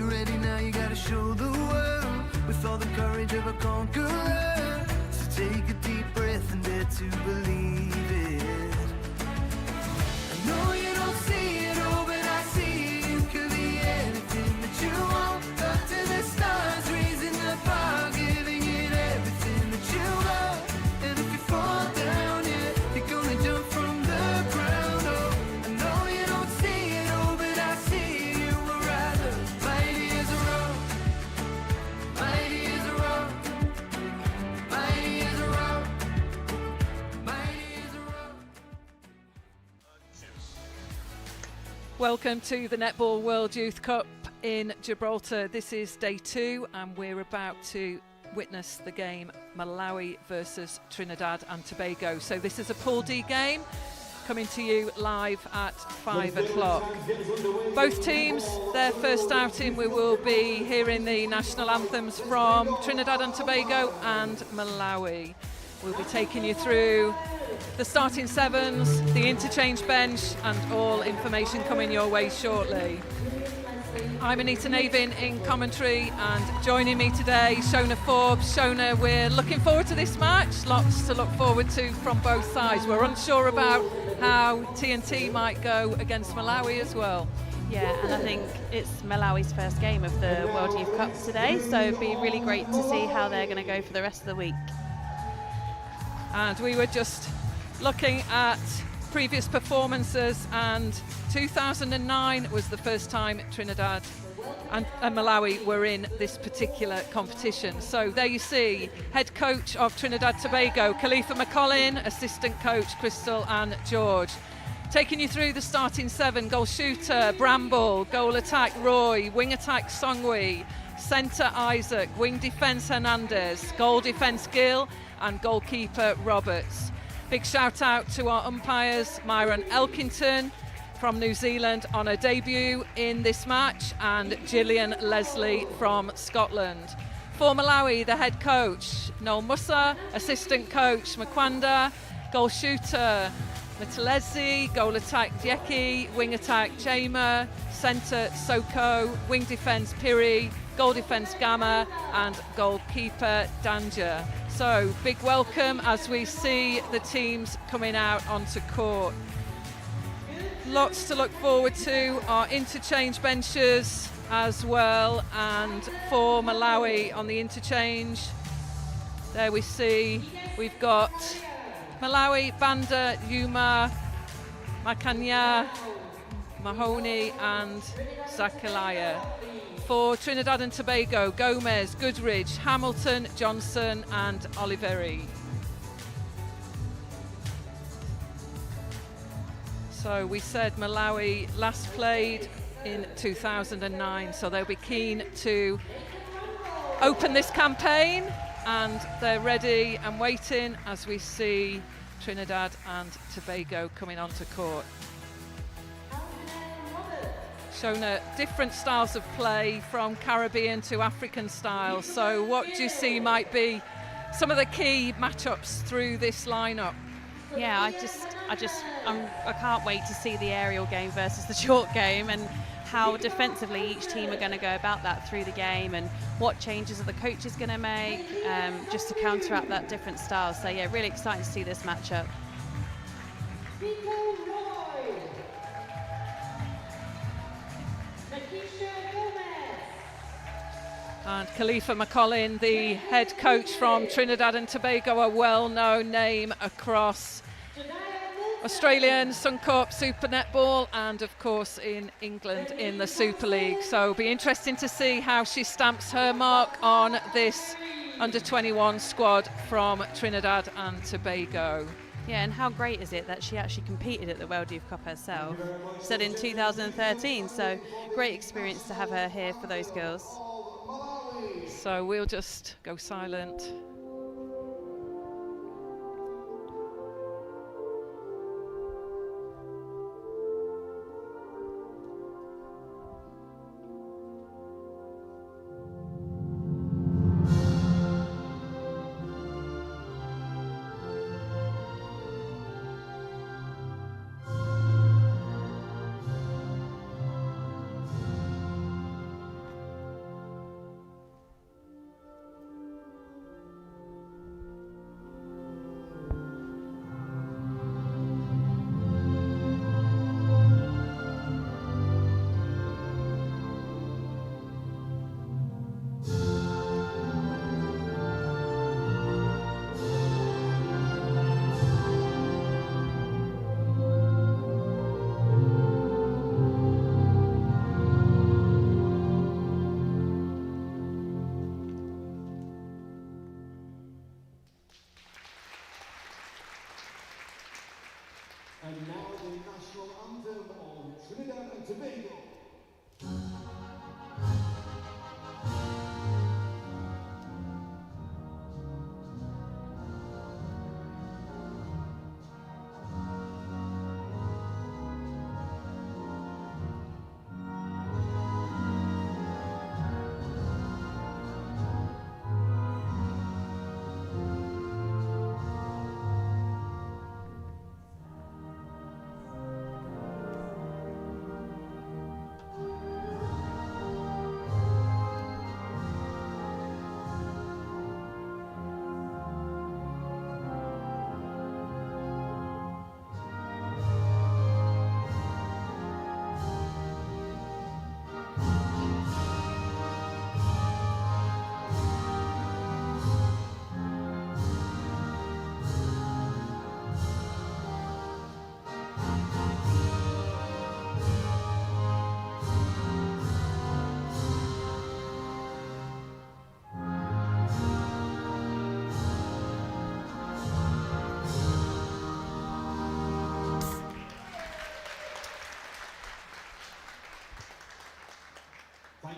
you're ready now, you gotta show the world with all the courage of a conqueror. So take a deep breath and dare to believe it. I know you don't see it all, but I see you could be anything that you want. Up to the stars, raising the bar, giving it everything that you got. And if you fall down, yeah, you're gonna jump from the ground. Oh, I know you don't see it all, but I see you were rather mighty as a rock, mighty as a rock, mighty as a rock, mighty as a rock. Welcome to the Netball World Youth Cup in Gibraltar. This is day 2 and we're about to witness the game Malawi versus Trinidad and Tobago. So this is a Pool D game coming to you live at 5 o'clock. Both teams, their first outing, we will be hearing the national anthems from Trinidad and Tobago and Malawi. We'll be taking you through the starting sevens, the interchange bench, and all information coming your way shortly. I'm Anita Navin in commentary, and joining me today, Shona Forbes. Shona, we're looking forward to this match. Lots to look forward to from both sides. We're unsure about how TNT might go against Malawi as well. Yeah, and I think it's Malawi's first game of the World Youth Cup today, so it'd be really great to see how they're going to go for the rest of the week. And we were just looking at previous performances, and 2009 was the first time Trinidad and Malawi were in this particular competition. So there you see, head coach of Trinidad Tobago, Khalifa McCollin, assistant coach Crystal and George. Taking you through the starting 7, goal shooter Bramble, goal attack Roy, wing attack Songwi, centre Isaac, wing defence Hernandez, goal defence Gill, and goalkeeper Roberts. Big shout out to our umpires, Myron Elkington from New Zealand on her debut in this match, and Gillian Leslie from Scotland. For Malawi, the head coach, Noel Musa, assistant coach Makwanda, goal shooter Matalezi, goal attack Dieki, wing attack Jamer, centre Soko, wing defence Piri, goal defence Gamma, and goalkeeper Danger. So big welcome as we see the teams coming out onto court. Lots to look forward to, our interchange benches as well, and for Malawi on the interchange, there we see we've got Malawi, Banda, Yuma, Makanya, Mahoney and Zakalaya. For Trinidad and Tobago, Gomez, Goodridge, Hamilton, Johnson and Oliveri. So we said Malawi last played in 2009, so they'll be keen to open this campaign, and they're ready and waiting as we see Trinidad and Tobago coming onto court. Shona, different styles of play from Caribbean to African styles. So what do you see might be some of the key matchups through this lineup? Yeah, I can't wait to see the aerial game versus the short game, and how defensively each team are going to go about that through the game, and what changes are the coaches going to make just to counteract that different style. So yeah, really excited to see this matchup. And Khalifa McCollin, the head coach from Trinidad and Tobago, a well-known name across Australian, Suncorp, Super Netball, and of course in England in the Super League. So it'll be interesting to see how she stamps her mark on this under-21 squad from Trinidad and Tobago. Yeah, and how great is it that she actually competed at the World Youth Cup herself? She said in 2013, so great experience to have her here for those girls. So we'll just go silent.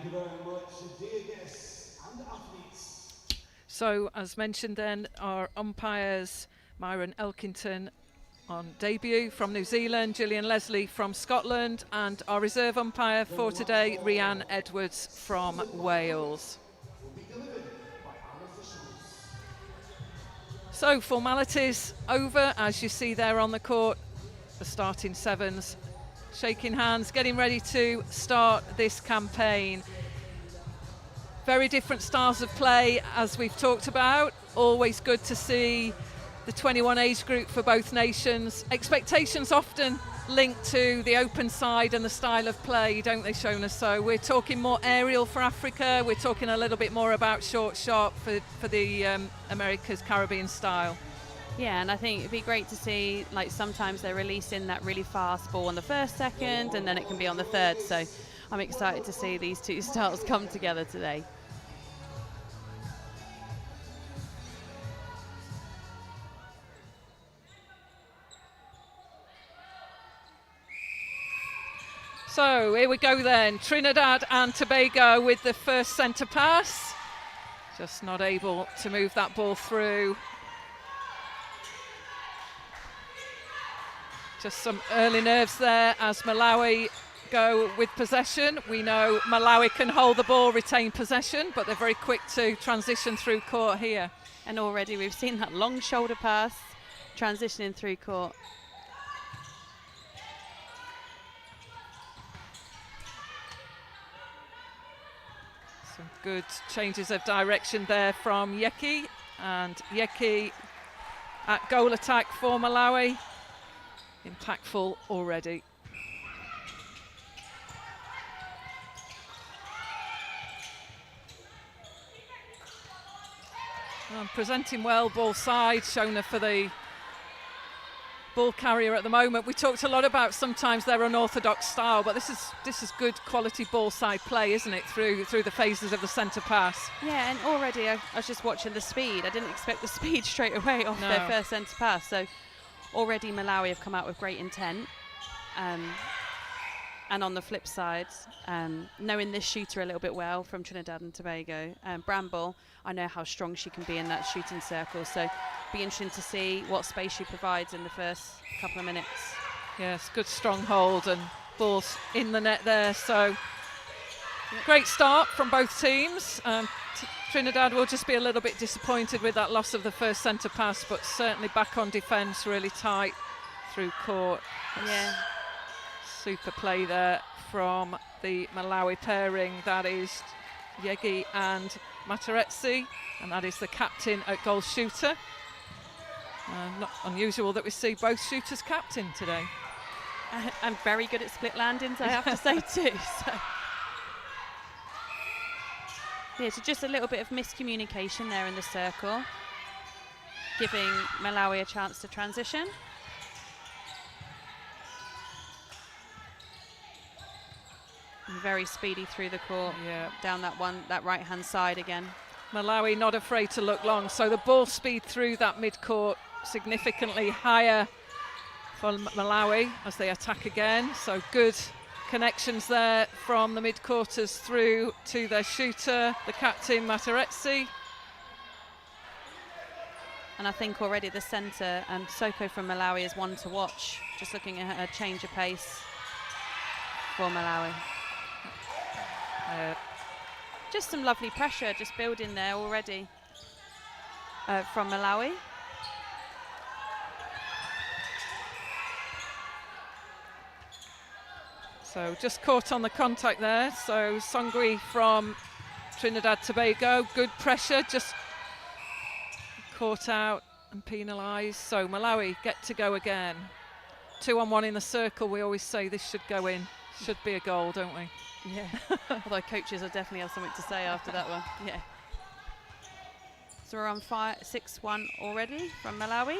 you very much, dear guests and athletes. So, as mentioned then, our umpires, Myron Elkington on debut from New Zealand, Gillian Leslie from Scotland, and our reserve umpire for today, Rhiann Edwards from Wales. So, formalities over, as you see there on the court, the starting sevens shaking hands, getting ready to start this campaign. Very different styles of play, as we've talked about. Always good to see the 21 age group for both nations. Expectations often linked to the open side and the style of play, don't they, Shona? So we're talking more aerial for Africa. We're talking a little bit more about short shot for the America's Caribbean style. Yeah, and I think it'd be great to see, like, sometimes they're releasing that really fast ball on the first second and then it can be on the third. So I'm excited to see these two styles come together today. So here we go then, Trinidad and Tobago with the first centre pass. Just not able to move that ball through. Just some early nerves there as Malawi go with possession. We know Malawi can hold the ball, retain possession, but they're very quick to transition through court here. And already we've seen that long shoulder pass transitioning through court. Some good changes of direction there from Yeki, and Yeki at goal attack for Malawi. Impactful already. Presenting well, ball side, Shona for the ball carrier at the moment. We talked a lot about sometimes their unorthodox style, but this is good quality ball side play, isn't it, through the phases of the centre pass. Yeah, and already I was just watching the speed. I didn't expect the speed straight away off their first centre pass. So already Malawi have come out with great intent. And on the flip side, knowing this shooter a little bit well from Trinidad and Tobago, Bramble, I know how strong she can be in that shooting circle. So be interesting to see what space she provides in the first couple of minutes. Yes, good stronghold and balls in the net there. So great start from both teams. Trinidad will just be a little bit disappointed with that loss of the first centre pass, but certainly back on defence, really tight through court. Yeah. Super play there from the Malawi pairing. That is Yegi and Materazzi, and that is the captain at goal shooter. Not unusual that we see both shooters captain today. And very good at split landings, I have to say too. So. Yeah, so just a little bit of miscommunication there in the circle, giving Malawi a chance to transition. And very speedy through the court, down that right-hand side again. Malawi not afraid to look long, so the ball speed through that mid-court significantly higher for Malawi as they attack again. So good connections there from the mid-quarters through to their shooter, the captain Materazzi. And I think already the centre and Soko from Malawi is one to watch. Just looking at her change of pace for Malawi. Just some lovely pressure just building there already from Malawi. So just caught on the contact there. So Songri from Trinidad Tobago, good pressure, just caught out and penalised. So Malawi get to go again. 2-on-1 in the circle, we always say this should go in. Should be a goal, don't we? Yeah, although coaches will definitely have something to say after that one. Yeah. So we're on 6-1 already from Malawi.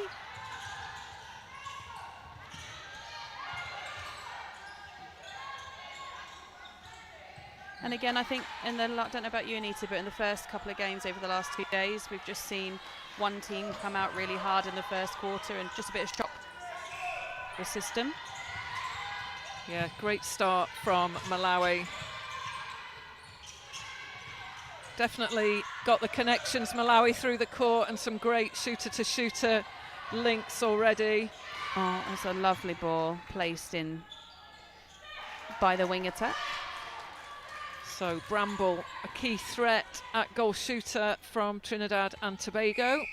And again, I think I don't know about you, Anita, but in the first couple of games over the last 2 days, we've just seen one team come out really hard in the first quarter and just a bit of shock the system. Yeah, great start from Malawi. definitely got the connections, Malawi, through the court, and some great shooter-to-shooter links already. Oh, that's a lovely ball placed in by the wing attack. So Bramble, a key threat at goal shooter from Trinidad and Tobago.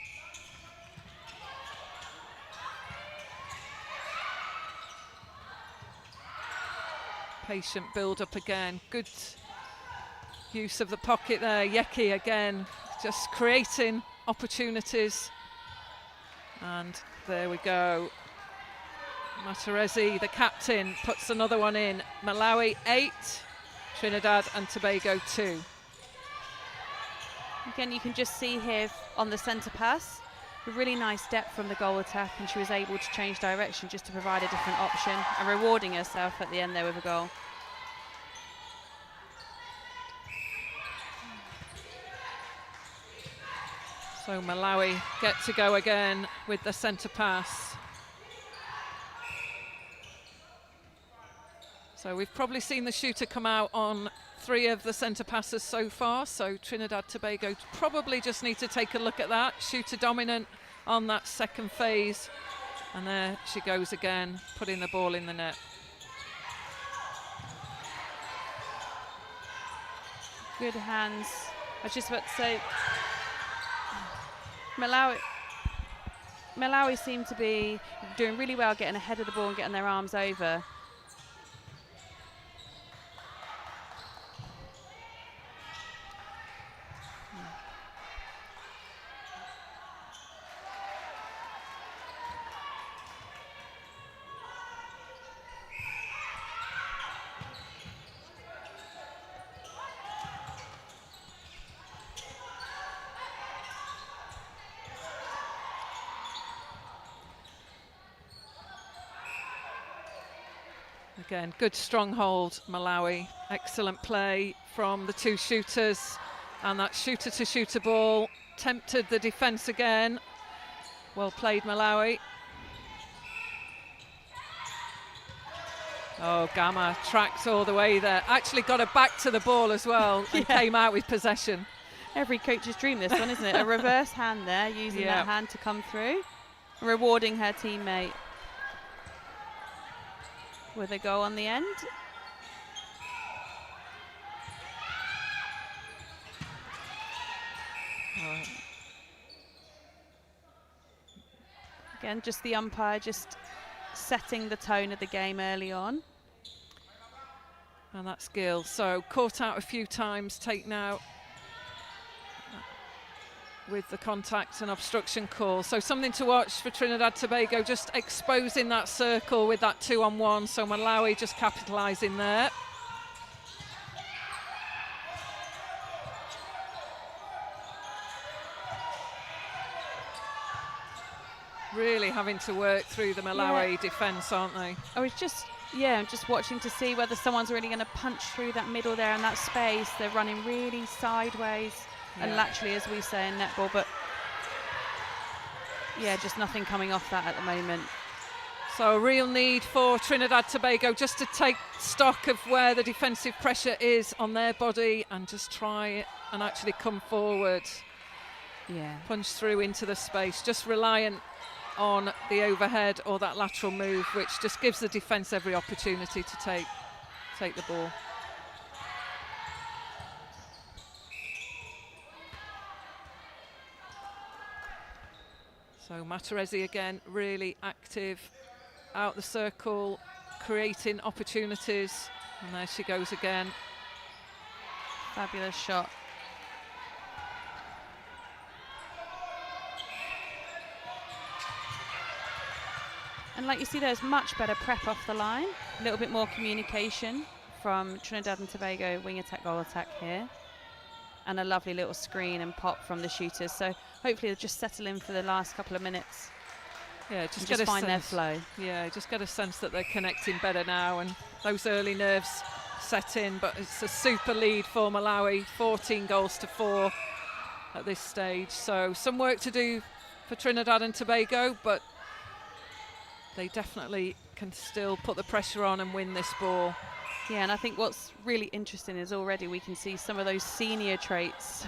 Patient build-up again. Good use of the pocket there. Yeki again, just creating opportunities. And there we go. Matarese, the captain, puts another one in. Malawi 8, Trinidad and Tobago 2. Again, you can just see here on the centre pass, a really nice depth from the goal attack, and she was able to change direction just to provide a different option and rewarding herself at the end there with a goal. So Malawi get to go again with the centre pass. So we've probably seen the shooter come out on 3 of the centre passes so far, so Trinidad Tobago probably just need to take a look at that. Shooter dominant on that second phase, and there she goes again, putting the ball in the net. Good hands. I was just about to say, Malawi seem to be doing really well getting ahead of the ball and getting their arms over. Again, good stronghold, Malawi. Excellent play from the 2 shooters, and that shooter-to-shooter ball tempted the defence again. Well played, Malawi. Oh, Gamma tracked all the way there. Actually got her back to the ball as well and came out with possession. Every coach's dream, this one, isn't it? A reverse hand there, using that hand to come through, rewarding her teammate with a goal on the end. Again, just the umpire just setting the tone of the game early on. And that's Gill. So caught out a few times, taken out with the contact and obstruction call. So something to watch for Trinidad Tobago, just exposing that circle with that 2-on-1. So Malawi just capitalising there. Really having to work through the Malawi defence, aren't they? I was just, I'm just watching to see whether someone's really going to punch through that middle there in that space. They're running really sideways and laterally, as we say in netball, but just nothing coming off that at the moment. So a real need for Trinidad Tobago just to take stock of where the defensive pressure is on their body and just try it and actually come forward. Punch through into the space, just reliant on the overhead or that lateral move, which just gives the defence every opportunity to take the ball. So Matarese again, really active out the circle, creating opportunities, and there she goes again. Fabulous shot. And like you see, there's much better prep off the line, a little bit more communication from Trinidad and Tobago wing attack, goal attack here, and a lovely little screen and pop from the shooters. So hopefully they'll just settle in for the last couple of minutes. Yeah, just find their flow. Yeah, just get a sense that they're connecting better now, and those early nerves set in. But it's a super lead for Malawi, 14-4 at this stage. So some work to do for Trinidad and Tobago, but they definitely can still put the pressure on and win this ball. Yeah, and I think what's really interesting is already we can see some of those senior traits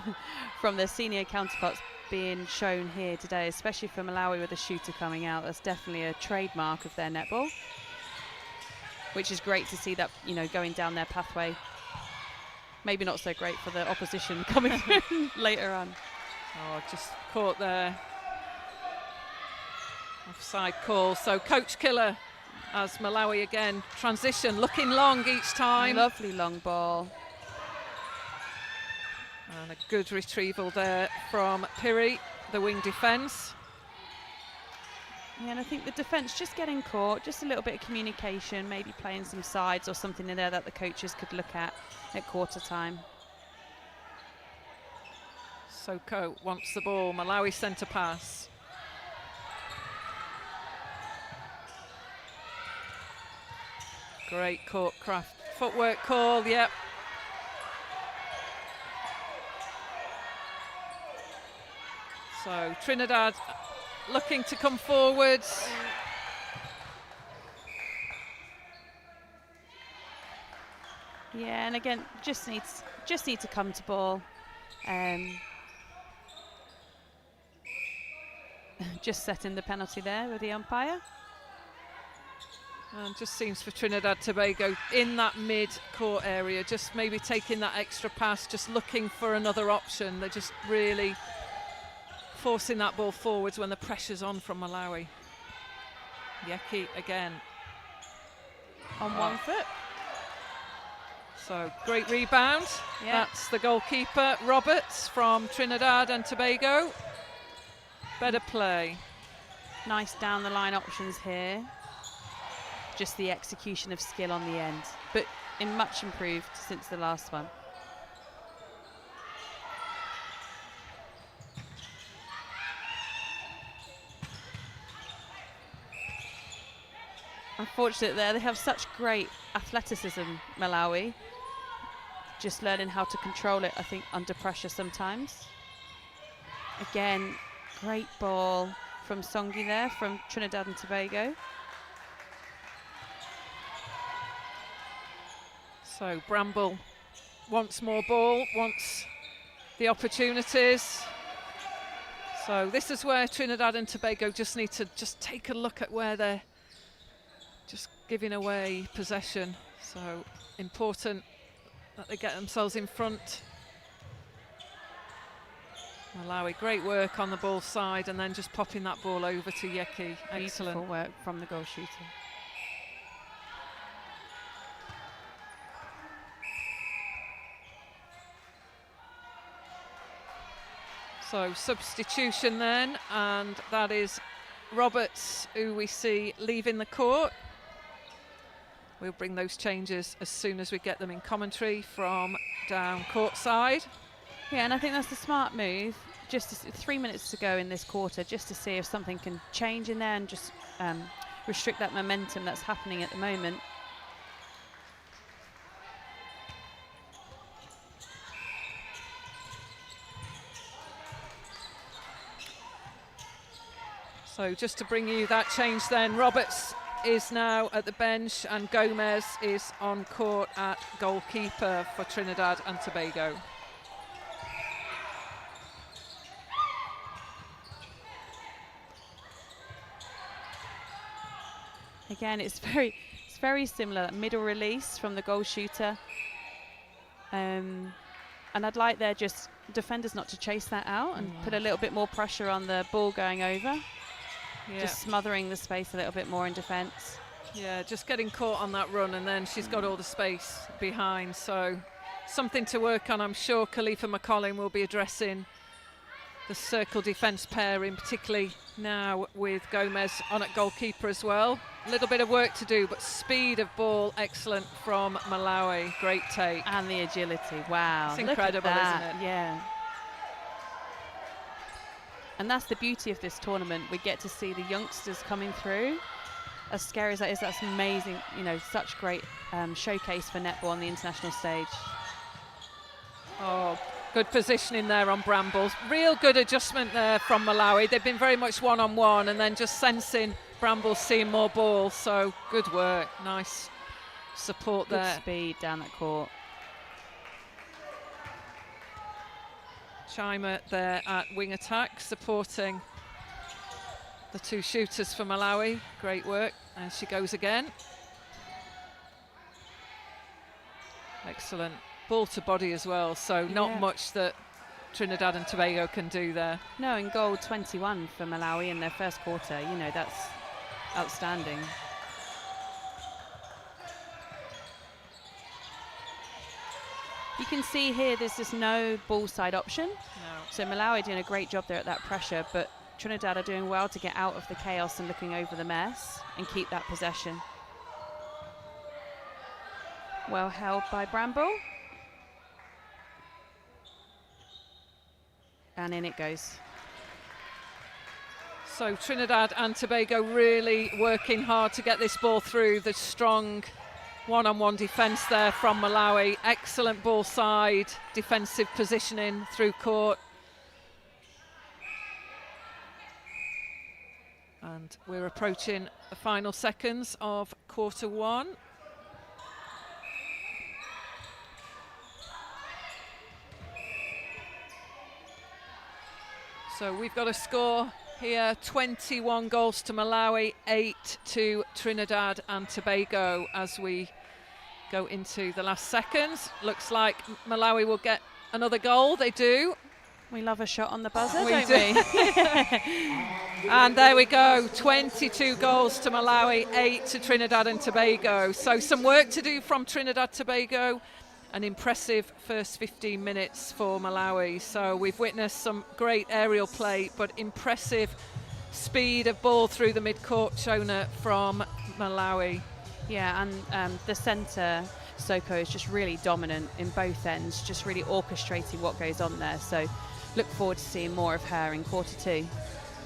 from their senior counterparts being shown here today, especially for Malawi with the shooter coming out. That's definitely a trademark of their netball, which is great to see that, you know, going down their pathway. Maybe not so great for the opposition coming through later on. Oh, just caught there. Offside call. So coach killer as Malawi again transition, looking long each time. Lovely long ball. And a good retrieval there from Piri, the wing defence. Yeah, and I think the defence just getting caught, just a little bit of communication, maybe playing some sides or something in there that the coaches could look at quarter time. Soko wants the ball, Malawi centre pass. Great court craft, footwork call, yep. So Trinidad looking to come forwards. Yeah, and again, just need to come to ball. Just setting the penalty there with the umpire. And just seems for Trinidad Tobago in that mid-court area, just maybe taking that extra pass, just looking for another option. They're just really forcing that ball forwards when the pressure's on from Malawi. Yeki again. On 1 foot. So great rebound. Yeah. That's the goalkeeper, Roberts from Trinidad and Tobago. Better play. Nice down the line options here. Just the execution of skill on the end, but much improved since the last one. Unfortunate there, they have such great athleticism, Malawi. Just learning how to control it, I think, under pressure sometimes. Again, great ball from Songi there, from Trinidad and Tobago. So Bramble wants more ball, wants the opportunities. So this is where Trinidad and Tobago just need to just take a look at where they're just giving away possession. So important that they get themselves in front. Malawi, great work on the ball side and then just popping that ball over to Yeki. Excellent. Beautiful work from the goal shooter. So substitution then, and that is Roberts, who we see leaving the court. We'll bring those changes as soon as we get them in commentary from down court side. Yeah, and I think that's the smart move. Just 3 minutes to go in this quarter, just to see if something can change in there and just restrict that momentum that's happening at the moment. So just to bring you that change then, Roberts is now at the bench and Gomez is on court at goalkeeper for Trinidad and Tobago. Again, it's very similar, that middle release from the goal shooter. And I'd like their just defenders not to chase that out and put a little bit more pressure on the ball going over. Yeah. Just smothering the space a little bit more in defence. Yeah, just getting caught on that run and then she's got all the space behind. So something to work on. I'm sure Khalifa McCollin will be addressing the circle defence pairing, particularly now with Gomez on at goalkeeper as well. A little bit of work to do, but speed of ball excellent from Malawi. Great take. And the agility, wow. It's incredible, isn't it? Yeah. And that's the beauty of this tournament. We get to see the youngsters coming through. As scary as that is, that's amazing. You know, such great showcase for netball on the international stage. Oh, good positioning there on Brambles. Real good adjustment there from Malawi. They've been very much one-on-one and then just sensing Brambles seeing more ball. So good work. Nice support Good there. speed down that court. Chimer there at wing attack, supporting the two shooters for Malawi. Great work. And she goes again. Excellent. Ball to body as well, so not much that Trinidad and Tobago can do there. No, and goal 21 for Malawi in their first quarter. You know, that's outstanding. You can see here there's just no ball side option. No. So Malawi are doing a great job there at that pressure, but Trinidad are doing well to get out of the chaos and looking over the mess and keep that possession. Well held by Bramble. And in it goes. So Trinidad and Tobago really working hard to get this ball through. The strong one-on-one defence there from Malawi. Excellent ball side, defensive positioning through court. And we're approaching the final seconds of quarter one. So we've got a score here, 21 goals to Malawi, 8 to Trinidad and Tobago as we go into the last seconds. Looks like Malawi will get another goal, they do. We love a shot on the buzzer, We don't do. we? And there we go, 22 goals to Malawi, 8 to Trinidad and Tobago. So some work to do from Trinidad Tobago. An impressive first 15 minutes for Malawi. So we've witnessed some great aerial play, but impressive speed of ball through the mid-court, Shona, from Malawi. Yeah, and the centre, Soko, is just really dominant in both ends, just really orchestrating what goes on there. So look forward to seeing more of her in quarter two.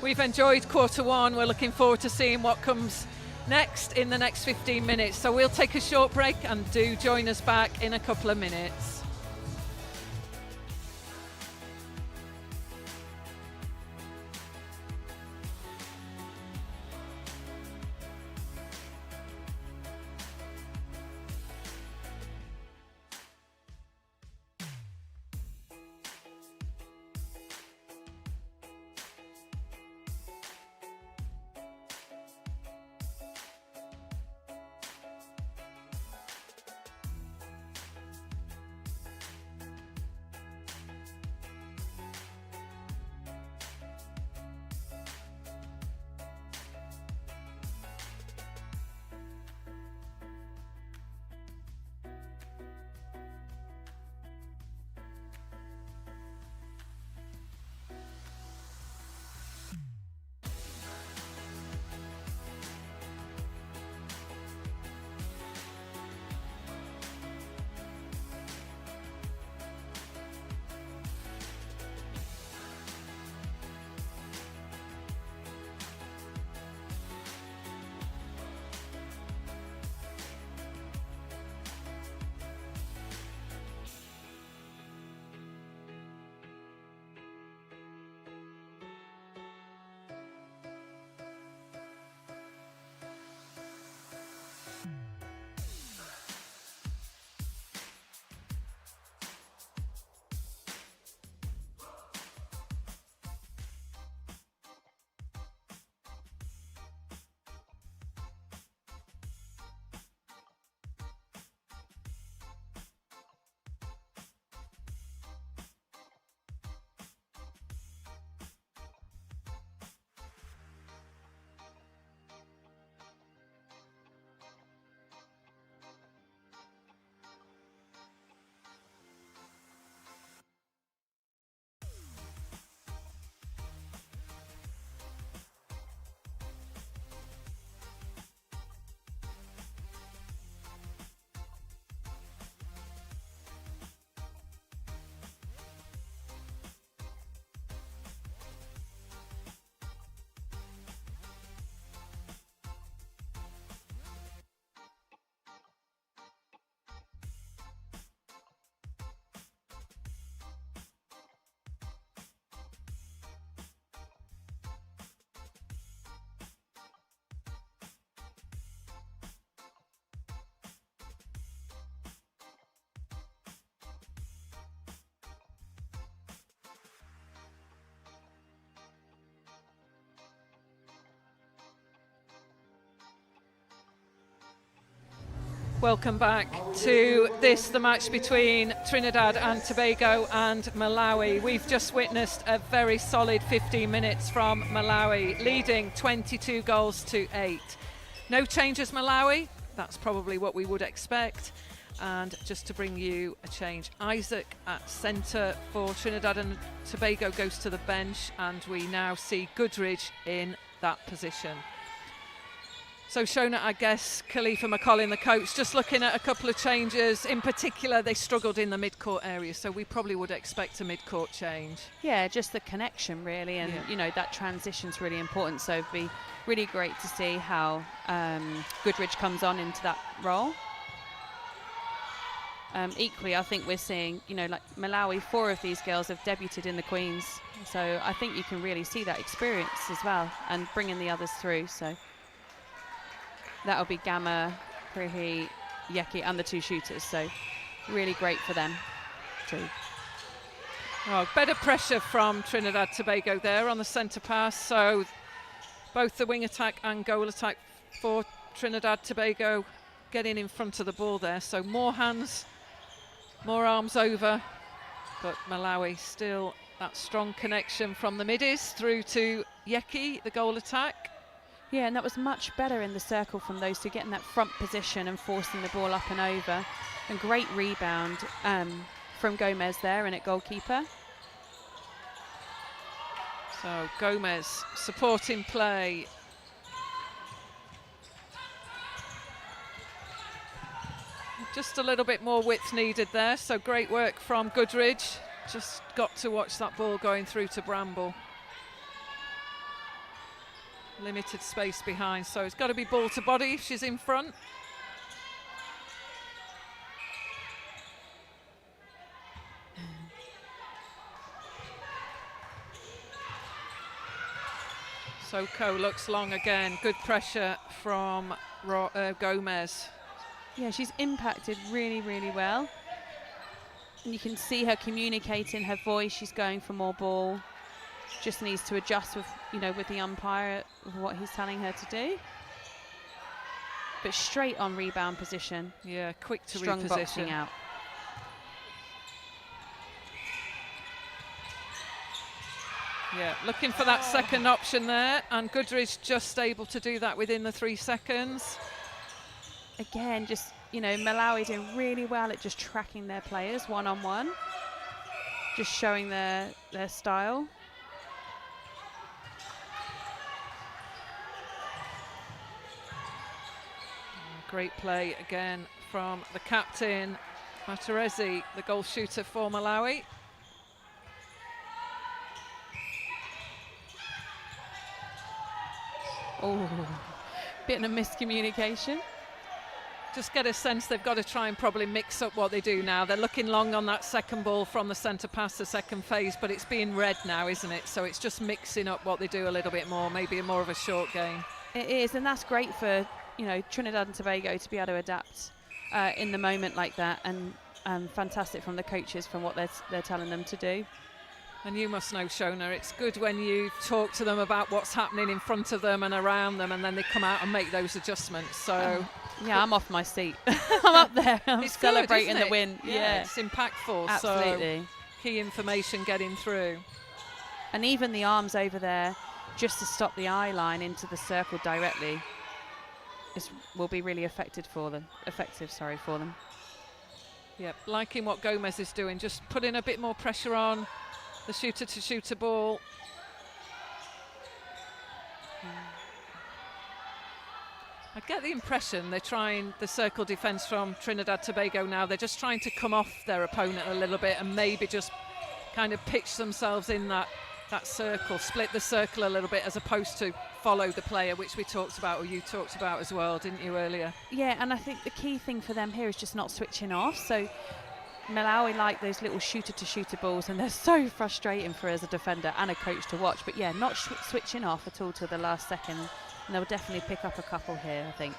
We've enjoyed quarter one. We're looking forward to seeing what comes next in the next 15 minutes. So we'll take a short break and do join us back in a couple of minutes. Welcome back to this, the match between Trinidad and Tobago and Malawi. We've just witnessed a very solid 15 minutes from Malawi, leading 22 goals to 8. No changes, Malawi. That's probably what we would expect. And just to bring you a change, Isaac at centre for Trinidad and Tobago goes to the bench, and we now see Goodridge in that position. So Shona, I guess, Khalifa McCollin, the coach, just looking at a couple of changes. In particular, they struggled in the mid-court area, so we probably would expect a mid-court change. Yeah, just the connection, really, and, you know, that transition's really important, so it'd be really great to see how Goodridge comes on into that role. Equally, I think we're seeing, you know, like Malawi, 4 of these girls have debuted in the Queens, so I think you can really see that experience as well, and bringing the others through, so... That'll be Gamma, Prihi, Yeki and the 2 shooters, so really great for them too. Oh, better pressure from Trinidad Tobago there on the centre pass, so both the wing attack and goal attack for Trinidad Tobago getting in front of the ball there, so more hands, more arms over, but Malawi still that strong connection from the middies through to Yeki, the goal attack. Yeah, and that was much better in the circle from those two, getting that front position and forcing the ball up and over. And great rebound from Gomez there and at goalkeeper. So Gomez supporting play. Just a little bit more width needed there, so great work from Goodridge. Just got to watch that ball going through to Bramble. Limited space behind, so it's got to be ball to body if she's in front. Soko looks long again. Good pressure from Gomez. Yeah, she's impacted really, really well. And you can see her communicating her voice. She's going for more ball. Just needs to adjust with, you know, with the umpire of what he's telling her to do. But straight on rebound position. Yeah, quick to strong reposition. Boxing out. Yeah, looking for that second option there, and Goodridge just able to do that within the 3 seconds. Again, just, you know, Malawi doing really well at just tracking their players one-on-one. Just showing their style. Great play again from the captain, Matarese, the goal shooter for Malawi. Oh, bit of miscommunication. Just get a sense they've got to try and probably mix up what they do now. They're looking long on that second ball from the centre pass, the second phase, but it's being read now, isn't it? So it's just mixing up what they do a little bit more, maybe more of a short game. It is, and that's great for, you know, Trinidad and Tobago to be able to adapt in the moment like that, and fantastic from the coaches from what they're telling them to do. And you must know, Shona, it's good when you talk to them about what's happening in front of them and around them, and then they come out and make those adjustments. So yeah, I'm off my seat. I'm up there. I'm it's celebrating good, the win. Yeah, it's impactful. Absolutely. So key information getting through. And even the arms over there, just to stop the eye line into the circle directly, will be really effective for them. Yep, liking what Gomez is doing, just putting a bit more pressure on the shooter to shoot a ball. I get the impression they're trying the circle defence from Trinidad Tobago now. They're just trying to come off their opponent a little bit and maybe just kind of pitch themselves in that circle, split the circle a little bit, as opposed to follow the player, which we talked about, or you talked about as well, didn't you, earlier? Yeah, and I think the key thing for them here is just not switching off. So Malawi like those little shooter-to-shooter balls, and they're so frustrating for as a defender and a coach to watch. But yeah, not switching off at all till the last second, and they'll definitely pick up a couple here, I think.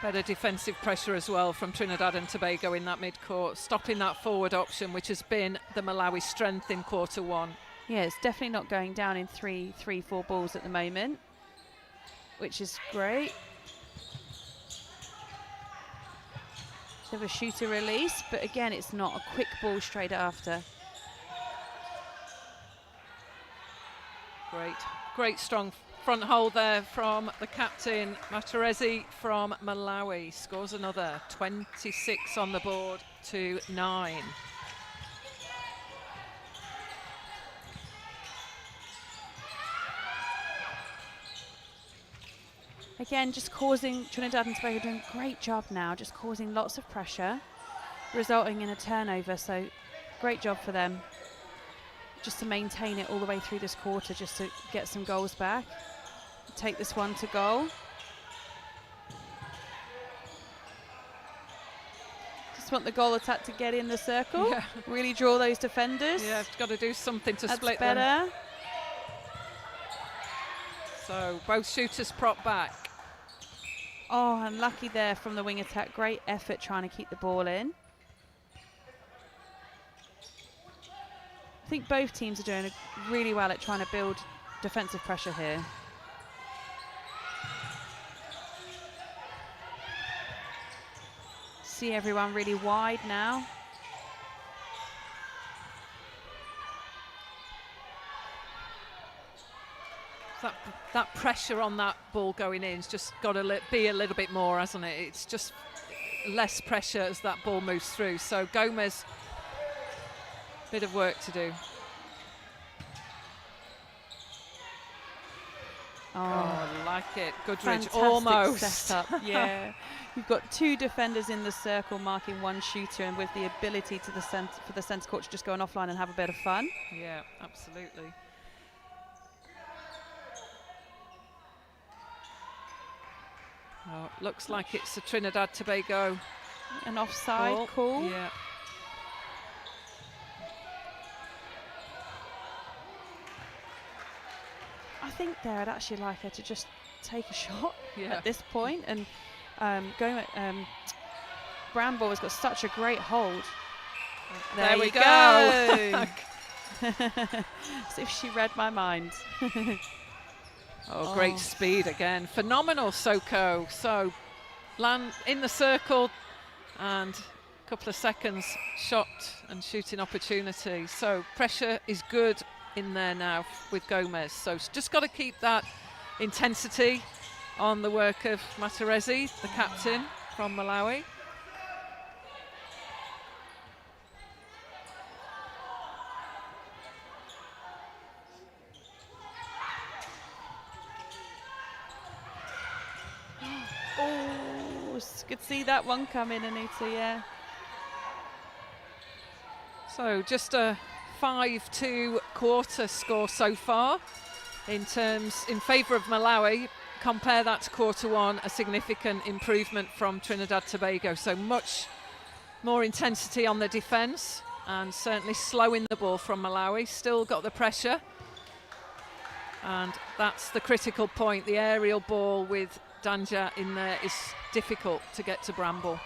Better defensive pressure as well from Trinidad and Tobago in that mid-court, stopping that forward option, which has been the Malawi strength in quarter one. Yeah, it's definitely not going down in 3-4 balls at the moment, which is great. Bit of a shooter release, but again, it's not a quick ball straight after. Great strong front hold there from the captain. Matarese from Malawi scores another 26 on the board to 9. Again, just causing Trinidad and Tobago doing a great job now, just causing lots of pressure, resulting in a turnover. So great job for them, just to maintain it all the way through this quarter, just to get some goals back. Take this one to goal. Just want the goal attack to get in the circle, really draw those defenders. Yeah, got to do something to That's split better. them. So both shooters prop back. Oh, unlucky there from the wing attack. Great effort trying to keep the ball in. I think both teams are doing really well at trying to build defensive pressure here. See everyone really wide now. That pressure on that ball going in has just got to be a little bit more, hasn't it? It's just less pressure as that ball moves through. So Gomez, bit of work to do. Oh, I like it. Goodrich almost. Setup. Yeah. You've got two defenders in the circle marking one shooter, and with the ability to for the centre court to just go on offline and have a bit of fun. Yeah, absolutely. Oh, looks like it's a Trinidad Tobago. An offside call. Yeah. I think there I'd actually like her to just take a shot Yeah. at this point, and Bramble has got such a great hold. There we go. As if she read my mind. Oh, great speed again. Phenomenal Soko. So land in the circle and a couple of seconds shot and shooting opportunity. So pressure is good in there now with Gomez. So it's just got to keep that intensity on the work of Matarese, the captain from Malawi. Oh, could see that one coming, Anita, yeah. So just a 5-2 quarter score so far in favour of Malawi. Compare that to quarter one, a significant improvement from Trinidad Tobago. So much more intensity on the defence and certainly slowing the ball from Malawi. Still got the pressure. And that's the critical point. The aerial ball with Danja in there is difficult to get to Bramble.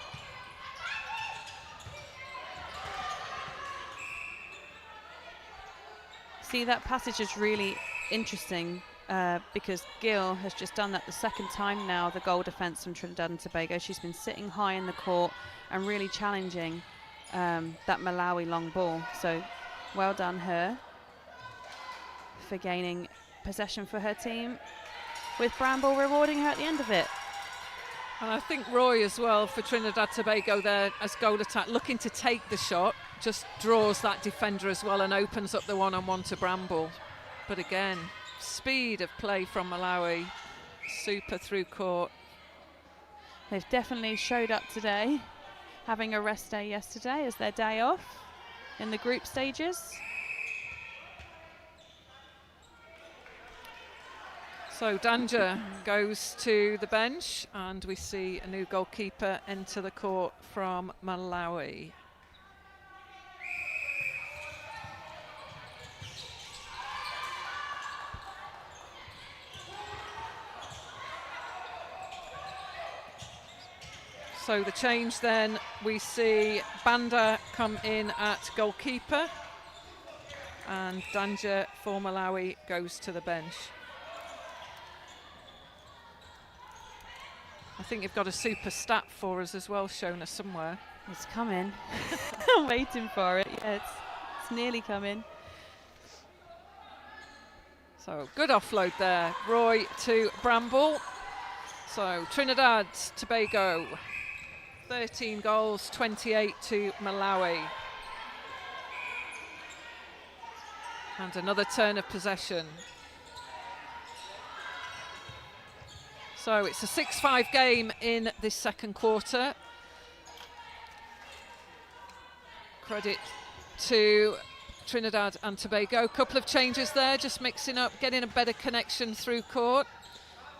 See, that passage is really interesting because Gill has just done that the second time now, the goal defence from Trinidad and Tobago. She's been sitting high in the court and really challenging that Malawi long ball. So well done her for gaining possession for her team, with Bramble rewarding her at the end of it. And I think Roy as well for Trinidad Tobago there as goal attack, looking to take the shot, just draws that defender as well and opens up the one-on-one to Bramble. But again, speed of play from Malawi, super through court. They've definitely showed up today, having a rest day yesterday as their day off in the group stages. So Danja goes to the bench and we see a new goalkeeper enter the court from Malawi. So the change then, we see Banda come in at goalkeeper and Danja for Malawi goes to the bench. I think you've got a super stat for us as well, shown us somewhere. It's coming. I'm waiting for it. Yeah, it's nearly coming. So good offload there. Roy to Bramble. So Trinidad Tobago, 13 goals, 28 to Malawi. And another turn of possession. So it's a 6-5 game in this second quarter. Credit to Trinidad and Tobago. Couple of changes there, just mixing up, getting a better connection through court.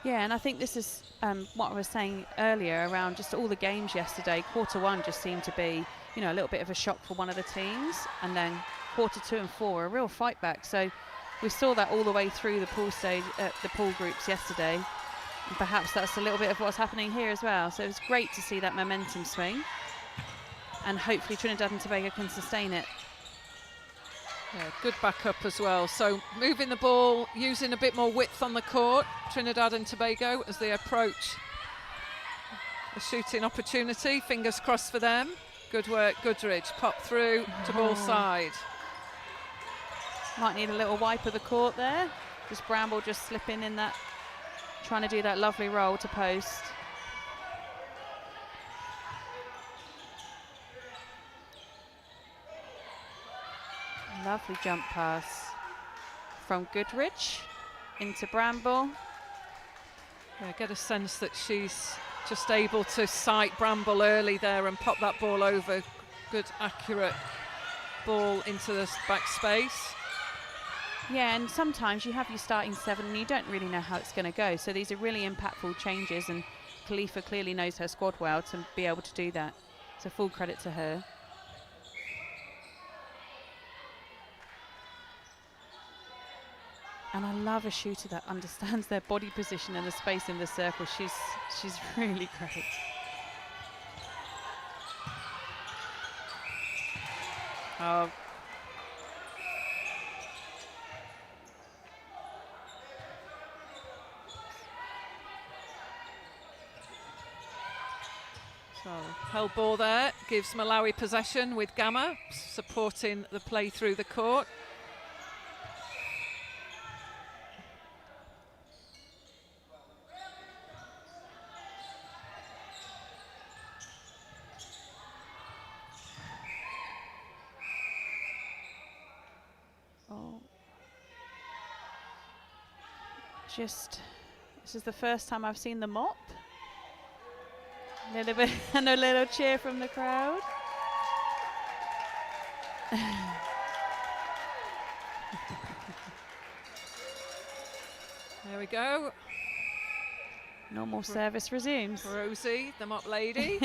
Yeah, and I think this is what I was saying earlier around just all the games yesterday. Quarter one just seemed to be, you know, a little bit of a shock for one of the teams, and then quarter 2 and 4 a real fight back. So we saw that all the way through the pool stage, the pool groups yesterday, and perhaps that's a little bit of what's happening here as well. So it's great to see that momentum swing, and hopefully Trinidad and Tobago can sustain it. Yeah, good backup as well. So moving the ball, using a bit more width on the court, Trinidad and Tobago, as they approach a shooting opportunity. Fingers crossed for them. Good work, Goodridge. Pop through to ball side. Might need a little wipe of the court there. Just Bramble just slipping in that, trying to do that lovely roll to post. Lovely jump pass from Goodrich into Bramble. Yeah, get a sense that she's just able to sight Bramble early there and pop that ball over. Good, accurate ball into the back space. Yeah, and sometimes you have your starting 7 and you don't really know how it's going to go. So these are really impactful changes, and Khalifa clearly knows her squad well to be able to do that. So full credit to her. And I love a shooter that understands their body position and the space in the circle. She's really great. Oh. So held ball there, gives Malawi possession with Gamma supporting the play through the court. This is the first time I've seen the mop. A little bit and a little cheer from the crowd. There we go. Normal service resumes. Rosie, the mop lady.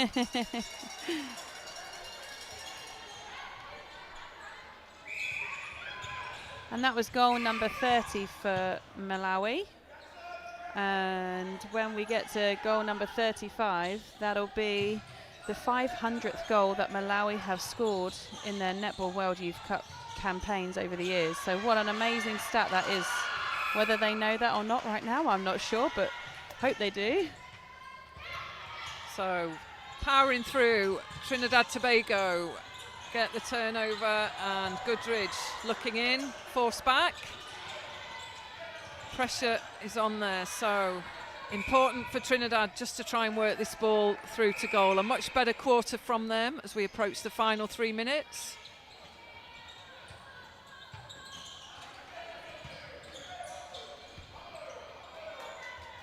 And that was goal number 30 for Malawi. And when we get to goal number 35, that'll be the 500th goal that Malawi have scored in their Netball World Youth Cup campaigns over the years. So what an amazing stat that is. Whether they know that or not right now, I'm not sure, but hope they do. So powering through, Trinidad Tobago get the turnover, and Goodridge looking in, force back. Pressure is on there, so important for Trinidad just to try and work this ball through to goal. A much better quarter from them as we approach the final 3 minutes.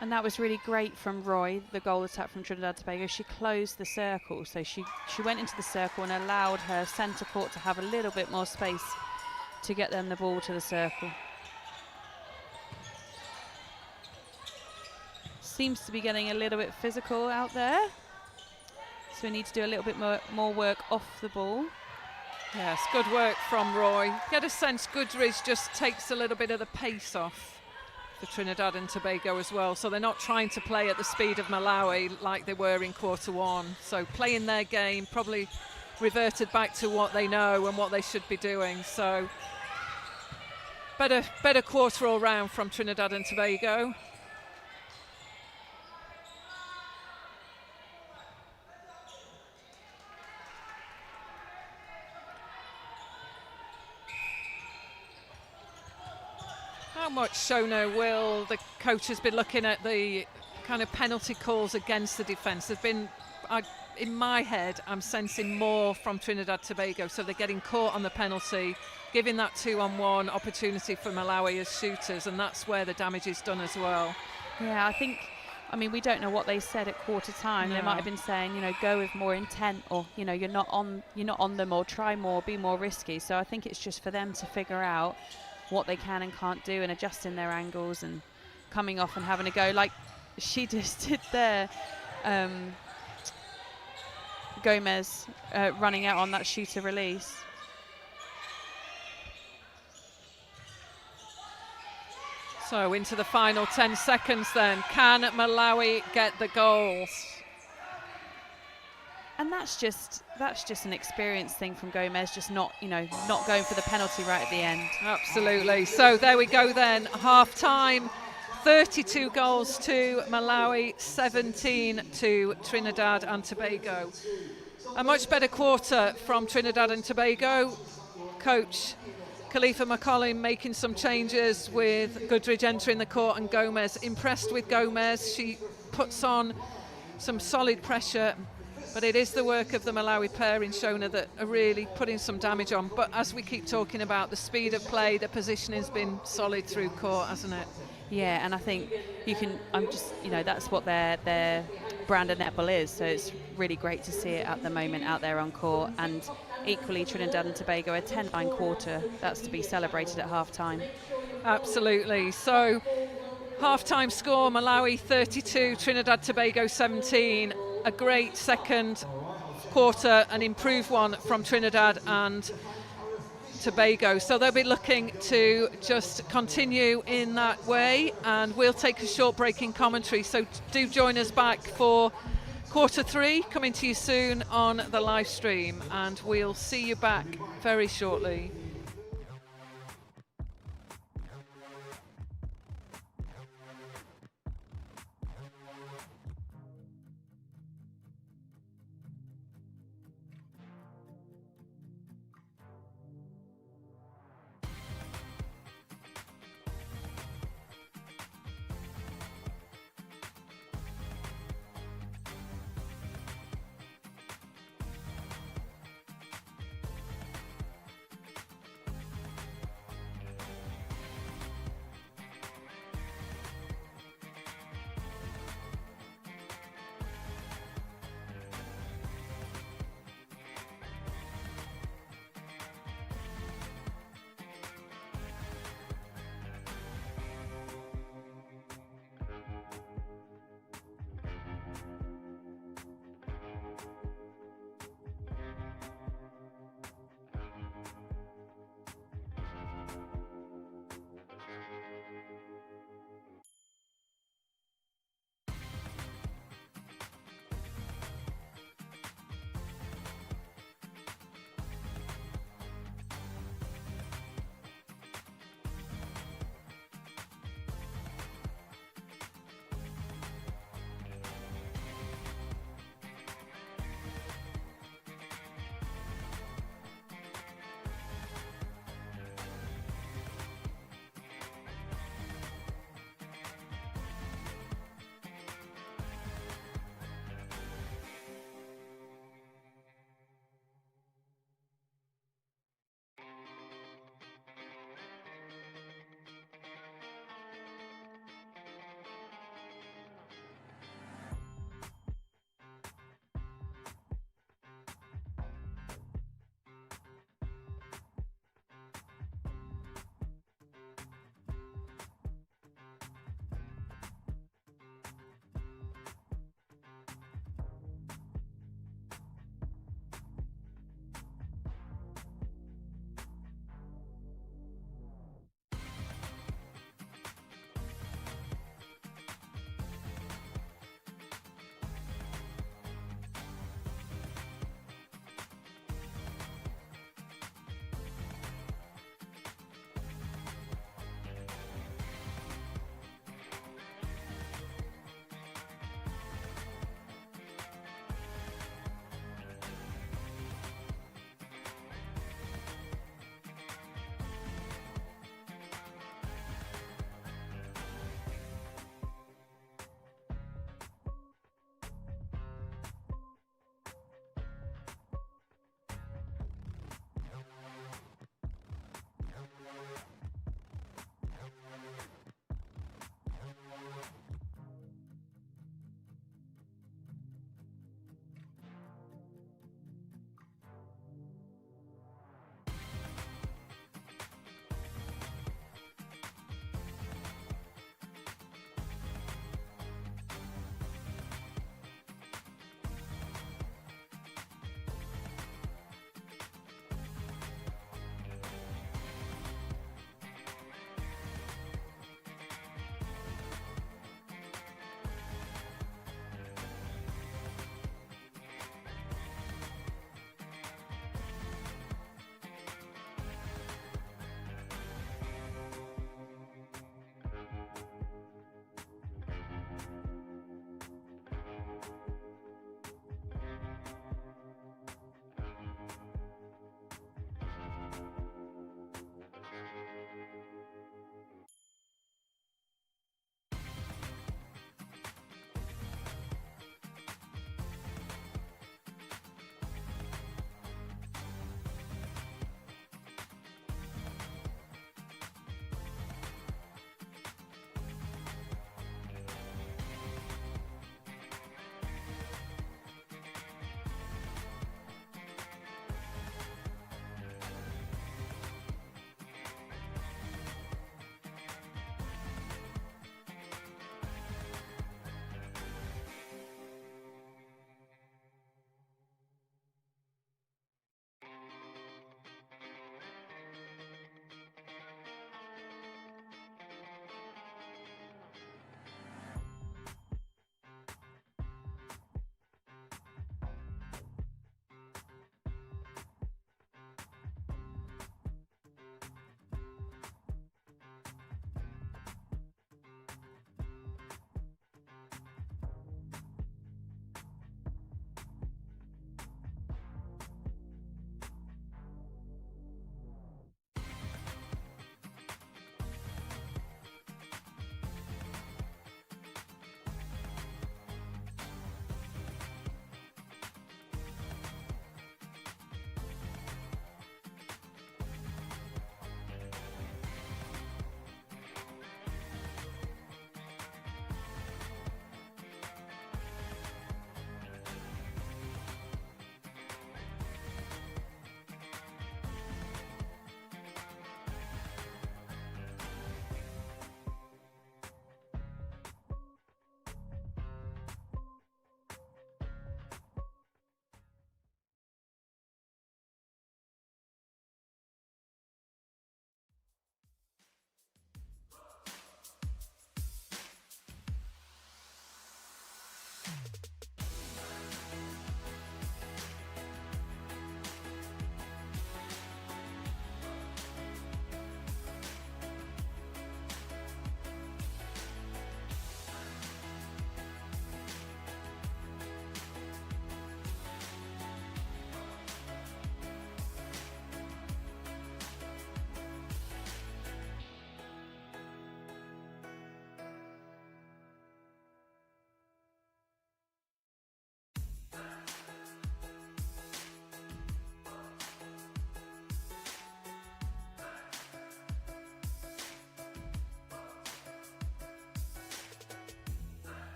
And that was really great from Roy, the goal attack from Trinidad Tobago. She closed the circle, so she went into the circle and allowed her centre court to have a little bit more space to get them the ball to the circle. Seems to be getting a little bit physical out there, so we need to do a little bit more work off the ball. Yes, good work from Roy. Get a sense Goodridge just takes a little bit of the pace off for Trinidad and Tobago as well, so they're not trying to play at the speed of Malawi like they were in quarter one. So playing their game, probably reverted back to what they know and what they should be doing. So better quarter all round from Trinidad and Tobago. How much, Shona, will the coaches be looking at the kind of penalty calls against the defence? There've been, in my head, I'm sensing more from Trinidad Tobago, so they're getting caught on the penalty, giving that 2-on-1 opportunity for Malawi as shooters, and that's where the damage is done as well. Yeah, I mean, we don't know what they said at quarter time. No. They might have been saying, go with more intent, or you're not on them, or try more, be more risky. So I think it's just for them to figure out what they can and can't do, and adjusting their angles and coming off and having a go like she just did there. Gomez running out on that shooter release. So into the final 10 seconds then. Can Malawi get the goals? And that's just an experience thing from Gomez, just not going for the penalty right at the end. Absolutely. So there we go then. Half time. 32 goals to Malawi, 17 to Trinidad and Tobago. A much better quarter from Trinidad and Tobago. Coach Khalifa McCollum making some changes with Goodridge entering the court and Gomez. Impressed with Gomez. She puts on some solid pressure, but it is the work of the Malawi pair in Shona that are really putting some damage on. But as we keep talking about, the speed of play, the positioning has been solid through court, hasn't it? Yeah, and I think that's what their brand of netball is. So it's really great to see it at the moment out there on court. And equally, Trinidad and Tobago, a 10-9 quarter. That's to be celebrated at half time. Absolutely. So half-time score, Malawi 32, Trinidad Tobago 17. A great second quarter, an improved one from Trinidad and Tobago. So they'll be looking to just continue in that way, and we'll take a short break in commentary. So do join us back for quarter 3, coming to you soon on the live stream, and we'll see you back very shortly.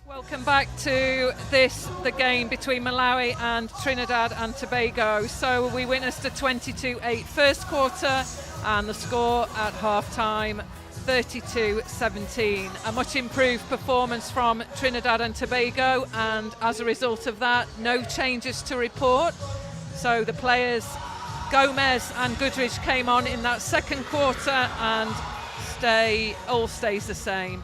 Welcome back to the game between Malawi and Trinidad and Tobago. So we witnessed a 22-8 first quarter and the score at half-time 32-17. A much improved performance from Trinidad and Tobago, and as a result of that, no changes to report. So the players Gomez and Goodrich came on in that second quarter, and all stays the same.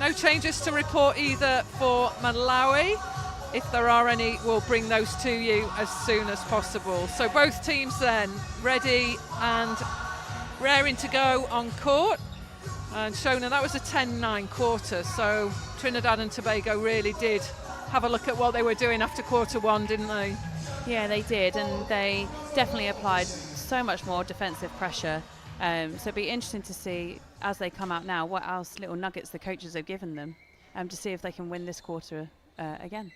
No changes to report either for Malawi. If there are any, we'll bring those to you as soon as possible. So both teams then ready and raring to go on court. And Shona, that was a 10-9 quarter, so Trinidad and Tobago really did have a look at what they were doing after quarter one, didn't they? Yeah, they did, and they definitely applied so much more defensive pressure. So it'll be interesting to see, as they come out now, what else little nuggets the coaches have given them to see if they can win this quarter again.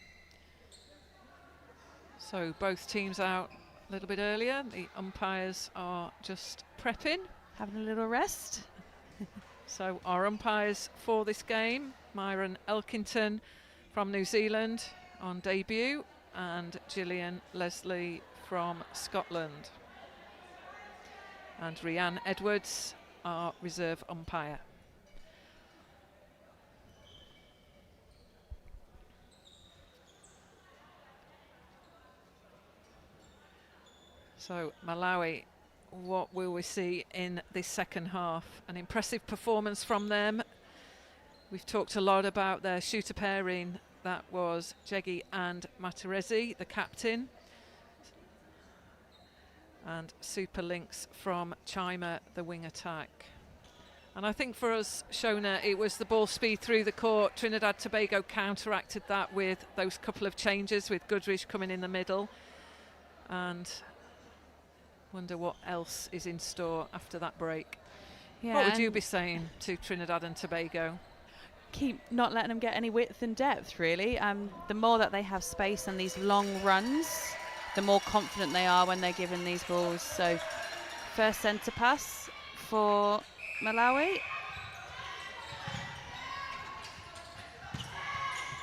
So both teams out a little bit earlier. The umpires are just prepping. Having a little rest. So our umpires for this game, Myron Elkington from New Zealand on debut, and Gillian Leslie from Scotland. And Rhianne Edwards, our reserve umpire. So Malawi, what will we see in this second half? An impressive performance from them. We've talked a lot about their shooter pairing. That was Jegi and Matarese, the captain. And super links from Chima, the wing attack. And I think for us, Shona, it was the ball speed through the court. Trinidad Tobago counteracted that with those couple of changes, with Goodrich coming in the middle. And wonder what else is in store after that break. Yeah, what would you be saying to Trinidad and Tobago? Keep not letting them get any width and depth, really. The more that they have space and these long runs, the more confident they are when they're given these balls. So first centre pass for Malawi.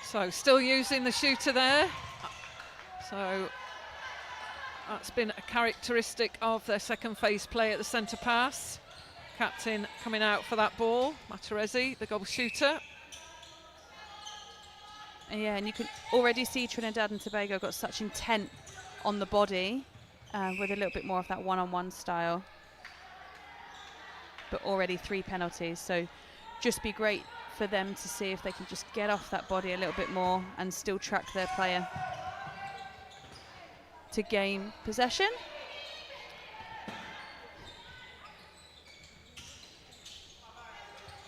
So still using the shooter there. So that's been a characteristic of their second phase play at the centre pass. Captain coming out for that ball, Matarese, the goal shooter. Yeah, and you can already see Trinidad and Tobago got such intent on the body with a little bit more of that one-on-one style. But already 3 penalties, so just be great for them to see if they can just get off that body a little bit more and still track their player to gain possession.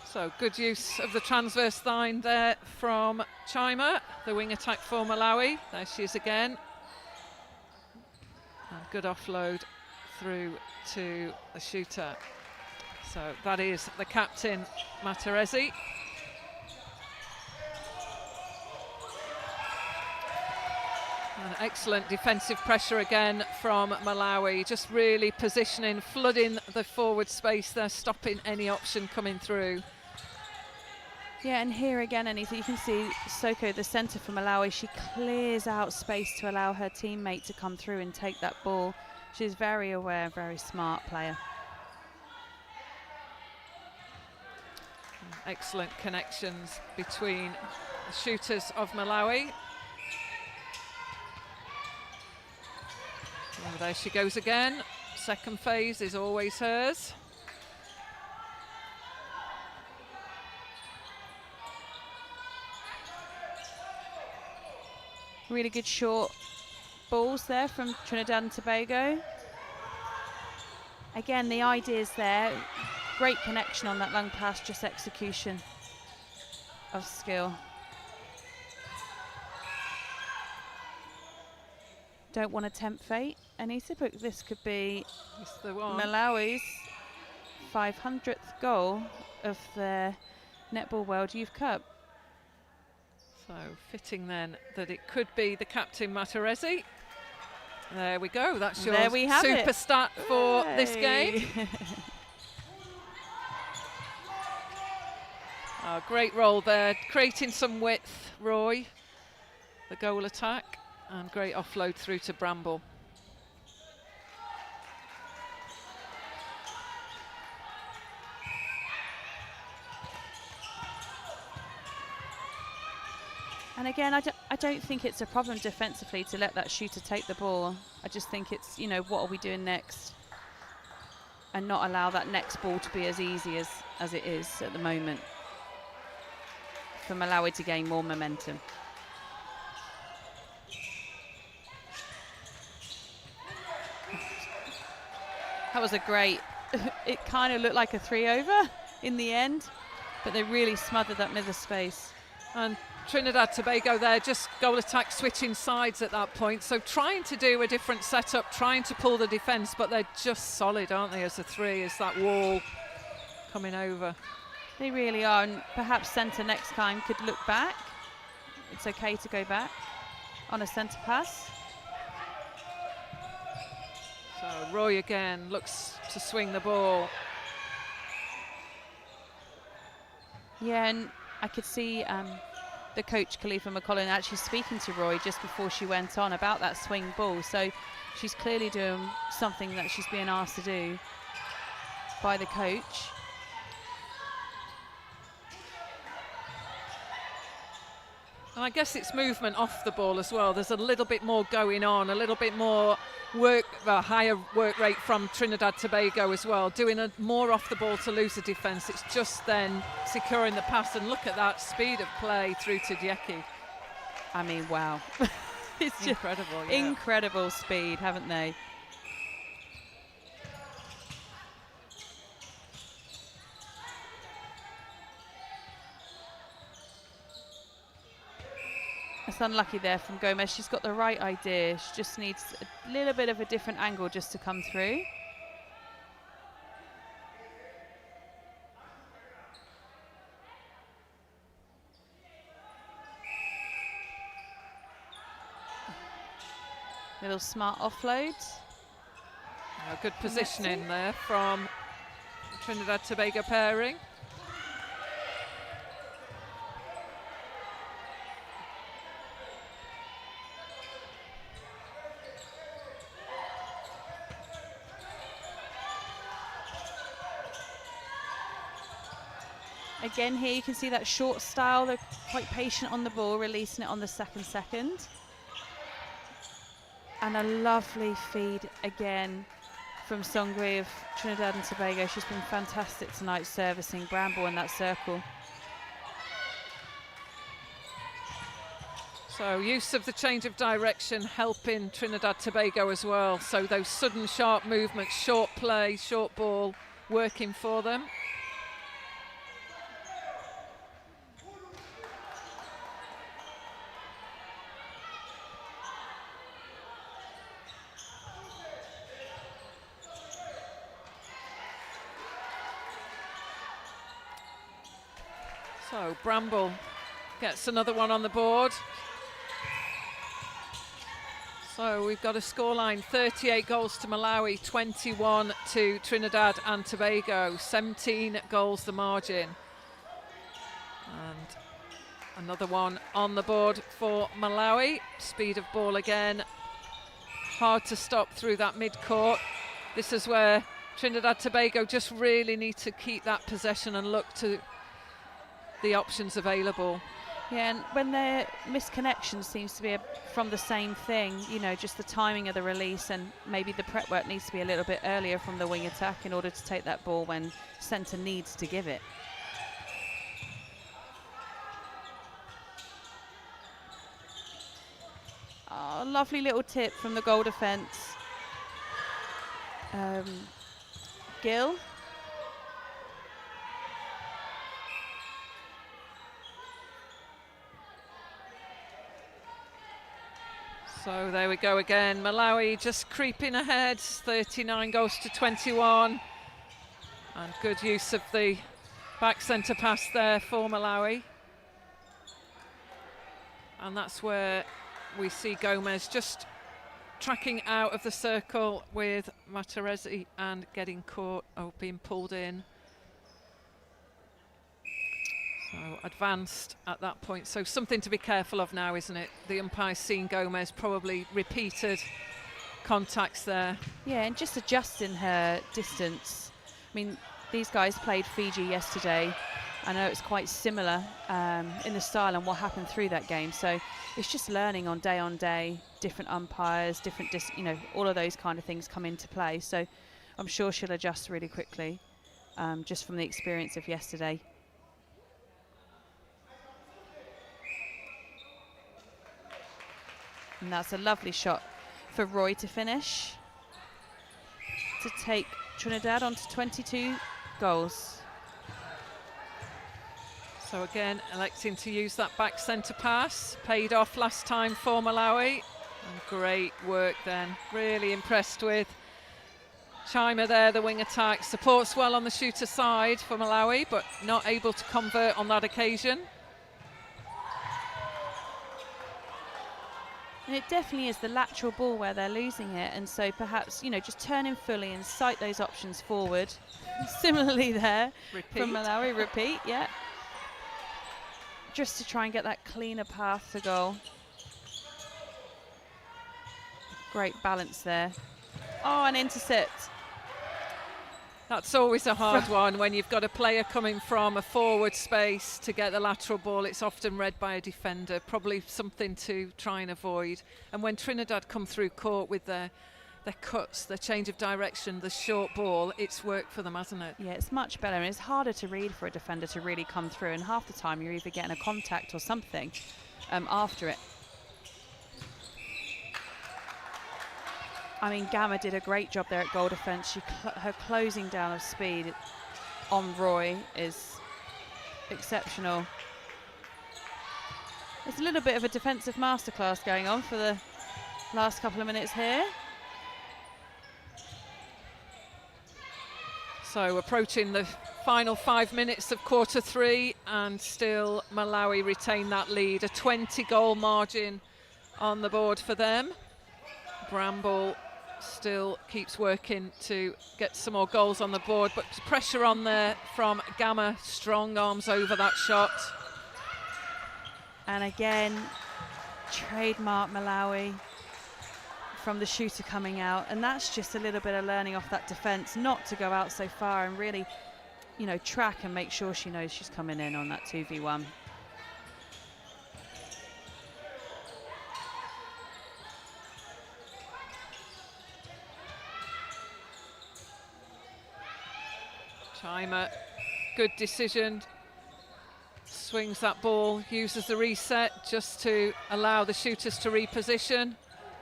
So good use of the transverse line there from Chima, the wing attack for Malawi. There she is again. And good offload through to the shooter. So that is the captain, Matarese. And excellent defensive pressure again from Malawi, just really positioning, flooding the forward space there, stopping any option coming through. Yeah, and here again, Anita, you can see Soko, the centre for Malawi, she clears out space to allow her teammate to come through and take that ball. She's very aware, very smart player. Excellent connections between the shooters of Malawi. Oh, there she goes again. Second phase is always hers. Really good short balls there from Trinidad and Tobago. Again, the idea's there. Great connection on that long pass, just execution of skill. Don't want to tempt fate, Anita, but this could be Malawi's 500th goal of the Netball World Youth Cup. So fitting then that it could be the captain Matarese. There we go, that's your super stat for this game. Oh, great roll there, creating some width, Roy, the goal attack, and great offload through to Bramble. And again, I don't think it's a problem defensively to let that shooter take the ball. I just think it's, you know, what are we doing next? And not allow that next ball to be as easy as it is at the moment for Malawi to gain more momentum. That was a great, it kind of looked like a 3-over in the end, but they really smothered that middle space. And Trinidad Tobago there, just goal attack switching sides at that point, so trying to do a different setup, trying to pull the defence, but they're just solid, aren't they, as a three, as that wall coming over. They really are, and perhaps centre next time could look back. It's okay to go back on a centre pass. So Roy again looks to swing the ball. Yeah, and I could see the coach Khalifa McCollum actually speaking to Roy just before she went on about that swing ball. So she's clearly doing something that she's being asked to do by the coach. And I guess it's movement off the ball as well. There's a little bit more going on, a little bit more work, higher work rate from Trinidad Tobago as well, doing more off the ball to lose the defence. It's just then securing the pass, and look at that speed of play through to Dieki. I mean, wow. It's just incredible. Yeah. Incredible speed, haven't they? It's unlucky there from Gomez. She's got the right idea. She just needs a little bit of a different angle just to come through. Little smart offload. Good positioning there from Trinidad Tobago pairing. Again, here you can see that short style. They're quite patient on the ball, releasing it on the second. And a lovely feed again from Songri of Trinidad and Tobago. She's been fantastic tonight servicing Bramble in that circle. So use of the change of direction helping Trinidad Tobago as well. So those sudden sharp movements, short play, short ball working for them. So Bramble gets another one on the board. So we've got a scoreline, 38 goals to Malawi, 21 to Trinidad and Tobago, 17 goals the margin. And another one on the board for Malawi. Speed of ball again, hard to stop through that mid-court. This is where Trinidad Tobago just really need to keep that possession and look to the options available. Yeah, and when their misconnection seems to be from the same thing, you know, just the timing of the release, and maybe the prep work needs to be a little bit earlier from the wing attack in order to take that ball when centre needs to give it. Oh, lovely little tip from the goal defence. Gill. So there we go again. Malawi just creeping ahead, 39 goals to 21. And good use of the back centre pass there for Malawi. And that's where we see Gomez just tracking out of the circle with Matarese and getting caught, being pulled in. So advanced at that point. So something to be careful of now, isn't it? The umpire's seen Gomez, probably repeated contacts there. Yeah, and just adjusting her distance. I mean, these guys played Fiji yesterday. I know it's quite similar in the style and what happened through that game. So it's just learning on day, different umpires, different, all of those kind of things come into play. So I'm sure she'll adjust really quickly, just from the experience of yesterday. And that's a lovely shot for Roy to finish, to take Trinidad on to 22 goals. So again, electing to use that back centre pass. Paid off last time for Malawi. And great work then. Really impressed with Chima there, the wing attack. Supports well on the shooter side for Malawi, but not able to convert on that occasion. And it definitely is the lateral ball where they're losing it, and so perhaps, just turn in fully and sight those options forward. Similarly there from Malawi, repeat, yeah. Just to try and get that cleaner path to goal. Great balance there. Oh, an intercept. That's always a hard one when you've got a player coming from a forward space to get the lateral ball. It's often read by a defender, probably something to try and avoid. And when Trinidad come through court with their cuts, their change of direction, the short ball, it's worked for them, hasn't it? Yeah, it's much better, and it's harder to read for a defender to really come through, and half the time you're either getting a contact or something after it. I mean, Gamma did a great job there at goal defence. Her closing down of speed on Roy is exceptional. There's a little bit of a defensive masterclass going on for the last couple of minutes here. So approaching the final 5 minutes of quarter three, and still Malawi retain that lead. A 20-goal margin on the board for them. Bramble still keeps working to get some more goals on the board, but pressure on there from Gamma. Strong arms over that shot. And again, trademark Malawi from the shooter coming out, and that's just a little bit of learning off that defence, not to go out so far and really, track and make sure she knows she's coming in on that 2v1. Chima, good decision. Swings that ball, uses the reset just to allow the shooters to reposition.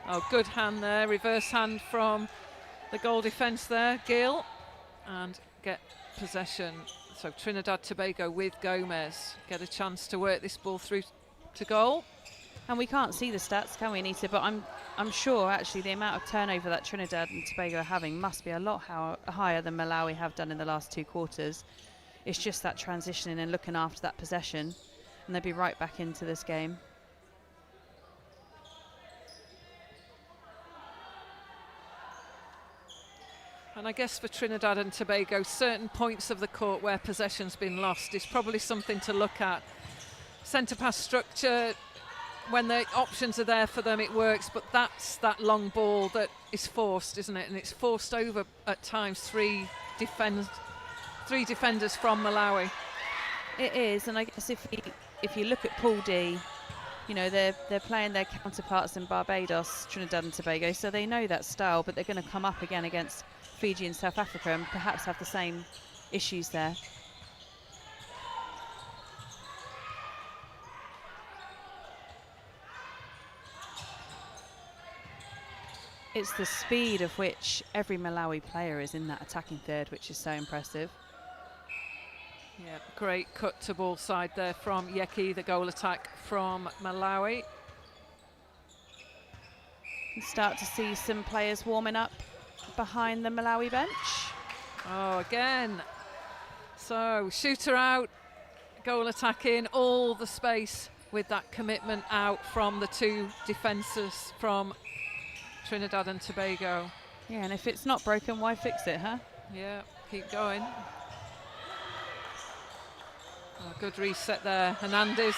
Oh, good hand there, reverse hand from the goal defence there, Gill, and get possession. So Trinidad Tobago with Gomez get a chance to work this ball through to goal. And we can't see the stats, can we, Anita? But I'm sure actually the amount of turnover that Trinidad and Tobago are having must be a lot higher than Malawi have done in the last 2 quarters. It's just that transitioning and looking after that possession, and they'll be right back into this game. And I guess for Trinidad and Tobago, certain points of the court where possession's been lost is probably something to look at. Centre pass structure, when the options are there for them, it works, but that's that long ball that is forced, isn't it? And it's forced over at times 3 defenders from Malawi. It is, and I guess if you look at Pool D, they're playing their counterparts in Barbados, Trinidad and Tobago, so they know that style, but they're going to come up again against Fiji and South Africa and perhaps have the same issues there. It's the speed of which every Malawi player is in that attacking third, which is so impressive. Yeah, great cut to ball side there from Yeki, the goal attack from Malawi. You start to see some players warming up behind the Malawi bench. Oh, again. So shooter out, goal attack in, all the space with that commitment out from the 2 defences from Trinidad and Tobago. Yeah, and if it's not broken, why fix it, huh? Yeah, keep going. Oh, good reset there. Hernandez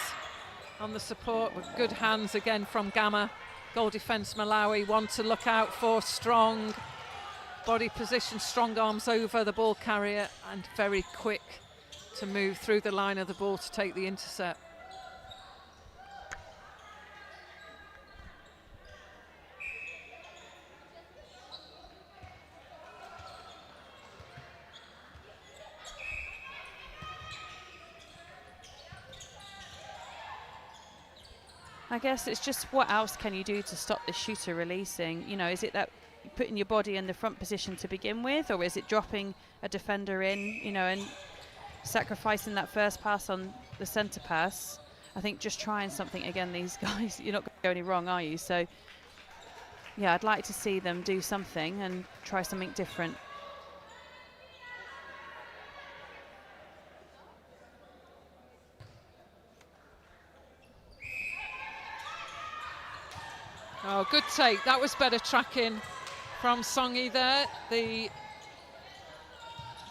on the support with good hands again from Gamma. Goal defence Malawi, one to look out for. Strong body position, strong arms over the ball carrier, and very quick to move through the line of the ball to take the intercept. I guess it's just what else can you do to stop the shooter releasing? You know, is it that putting your body in the front position to begin with, or is it dropping a defender in, you know, and sacrificing that first pass on the centre pass? I think just trying something again, these guys, you're not going to go any wrong, are you? So, yeah, I'd like to see them do something and try something different. Oh, good take. That was better tracking from Songy there. The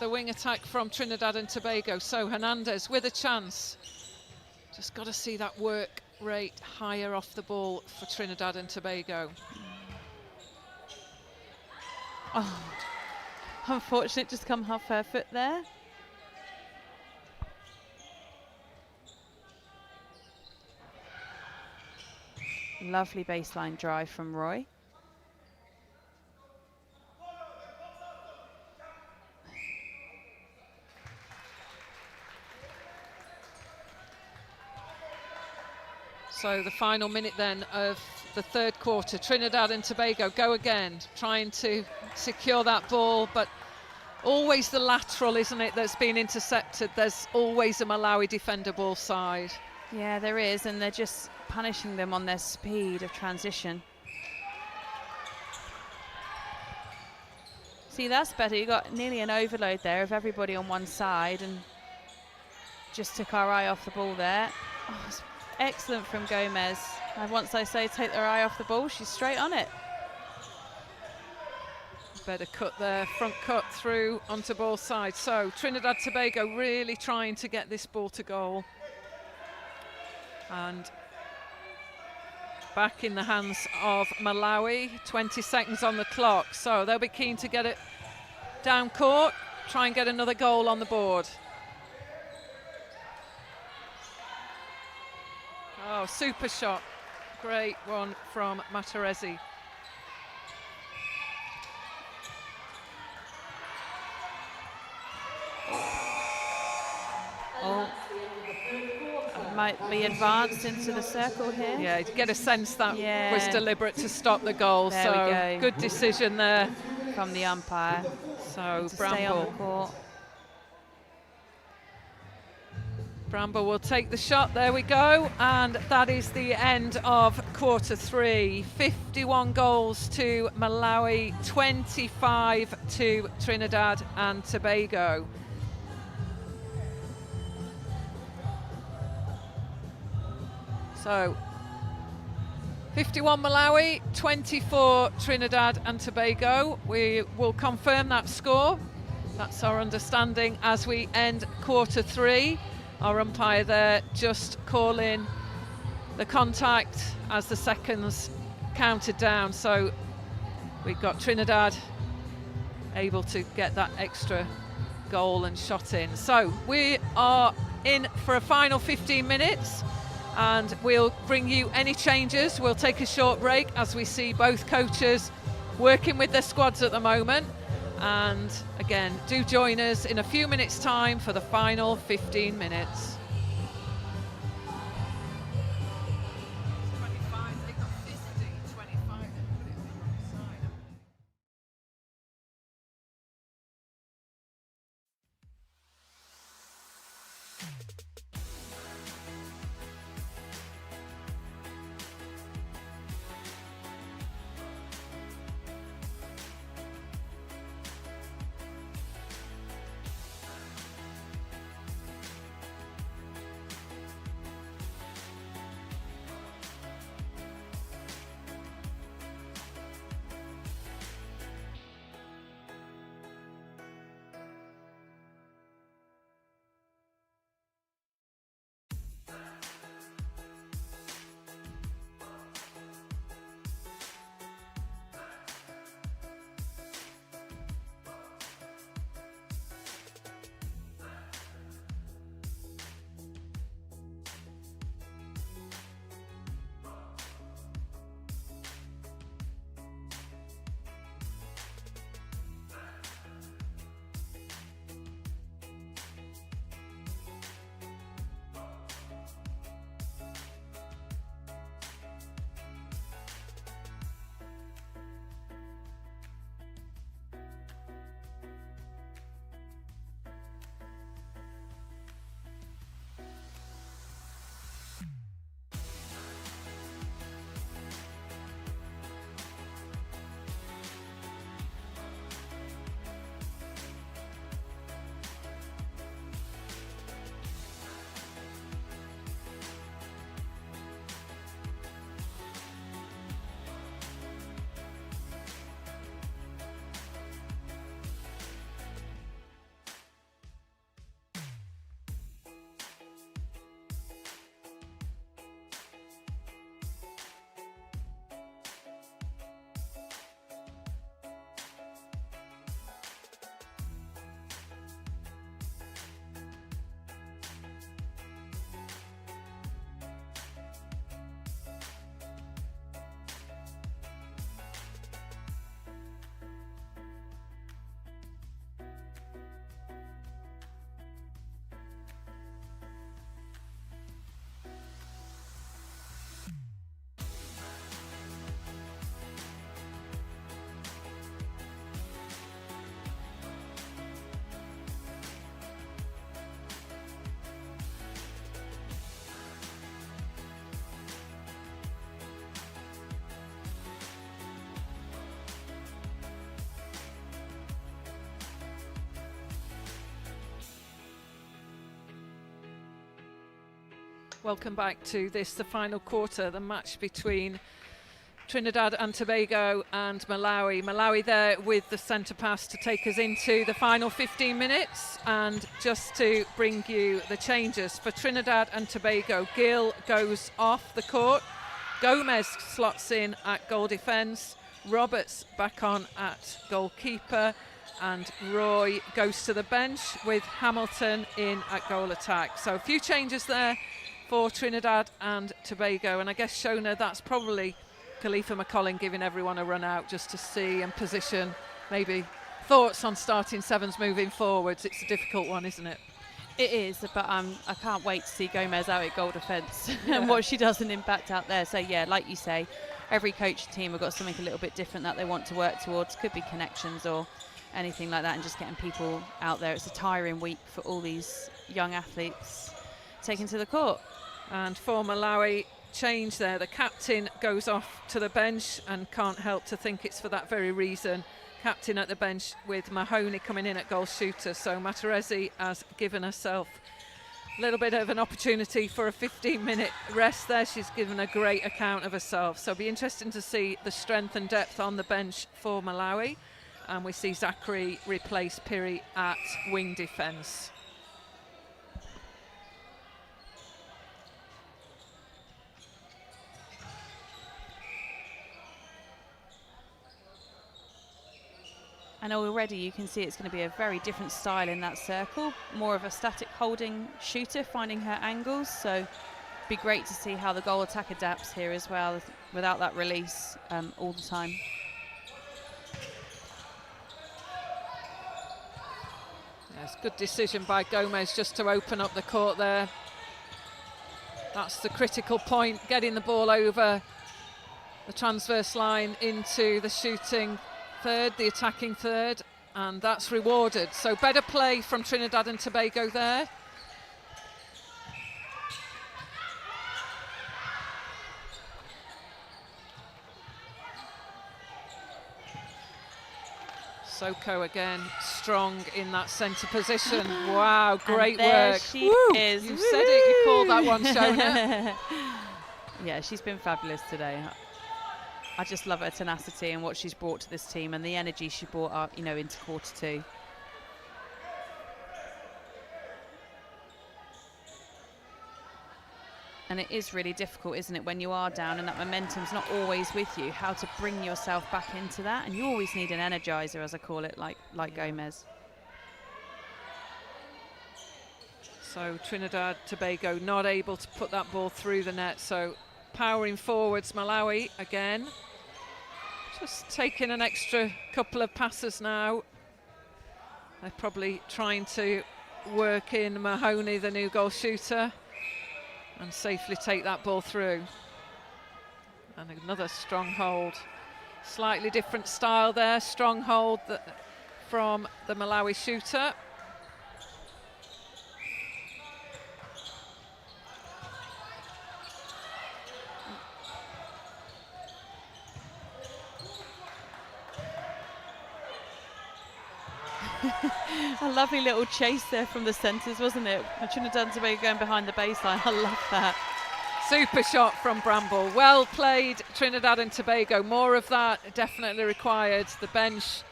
wing attack from Trinidad and Tobago. So Hernandez with a chance. Just got to see that work rate higher off the ball for Trinidad and Tobago. Oh, unfortunate, just come off her foot there. Lovely baseline drive from Roy. So the final minute then of the third quarter. Trinidad and Tobago go again, trying to secure that ball, but always the lateral, isn't it, that's been intercepted. There's always a Malawi defender ball side. Yeah, there is, and they're just punishing them on their speed of transition. See, that's better. You got nearly an overload there of everybody on one side, and just took our eye off the ball there. Oh, it's excellent from Gomez. And once I say take their eye off the ball, she's straight on it. Better cut there, front cut through onto ball side. So Trinidad Tobago really trying to get this ball to goal. And back in the hands of Malawi, 20 seconds on the clock. So they'll be keen to get it down court, try and get another goal on the board. Oh, super shot. Great one from Matarese. Oh, might be advanced into the circle here. Yeah, you get a sense that Yeah. was deliberate to stop the goal. There so we go. good decision there. From the umpire So to stay on the Bramble. court. Bramble will take the shot. There we go. And that is the end of quarter three. 51 goals to Malawi, 25 to Trinidad and Tobago. So 51 Malawi, 24 Trinidad and Tobago. We will confirm that score. That's our understanding as we end quarter three. Our umpire there just calling the contact as the seconds counted down. So we've got Trinidad able to get that extra goal and shot in. So we are in for a final 15 minutes. And we'll bring you any changes. We'll take a short break as we see both coaches working with their squads at the moment. And again, do join us in a few minutes' time for the final 15 minutes. Welcome back to this, the final quarter, the match between Trinidad and Tobago and Malawi. Malawi there with the centre pass to take us into the final 15 minutes. And just to bring you the changes for Trinidad and Tobago, Gill goes off the court, Gomez slots in at goal defence, Roberts back on at goalkeeper, and Roy goes to the bench with Hamilton in at goal attack. So a few changes there for Trinidad and Tobago, and I guess, Shona, that's probably Khalifa McCollin giving everyone a run out just to see and position, maybe thoughts on starting sevens moving forwards. It's a difficult one, isn't it? It is, but I can't wait to see Gomez out at goal defence and what she does and impact out there. So yeah, like you say, every coach and team have got something a little bit different that they want to work towards. Could be connections or anything like that, and just getting people out there. It's a tiring week for all these young athletes taken to the court. And for Malawi, change there. The captain goes off to the bench, and can't help to think it's for that very reason. Captain at the bench with Mahoney coming in at goal shooter. So Matarese has given herself a little bit of an opportunity for a 15-minute rest there. She's given a great account of herself. So it'll be interesting to see the strength and depth on the bench for Malawi. And we see Zachary replace Piri at wing defence. And already you can see it's going to be a very different style in that circle, more of a static holding shooter, finding her angles. So it'd be great to see how the goal attack adapts here as well, without that release all the time. Yes, good decision by Gomez just to open up the court there. That's the critical point, getting the ball over the transverse line into the shooting third, the attacking third, and that's rewarded. So better play from Trinidad and Tobago there. Soko again, strong in that centre position. Wow, great work. She is. You said it, you called that one, Shona. Yeah, she's been fabulous today. I just love her tenacity and what she's brought to this team, and the energy she brought up, you know, into quarter two. And it is really difficult, isn't it, when you are down and that momentum's not always with you, how to bring yourself back into that. And you always need an energizer, as I call it, like Gomez. So Trinidad Tobago not able to put that ball through the net. So powering forwards, Malawi again. Just taking an extra couple of passes now. They're probably trying to work in Mahoney, the new goal shooter, and safely take that ball through. And another strong hold. Slightly different style there, strong hold from the Malawi shooter. A lovely little chase there from the centres, wasn't it? Trinidad and Tobago going behind the baseline. I love that. Super shot from Bramble. Well played, Trinidad and Tobago. More of that definitely required. The bench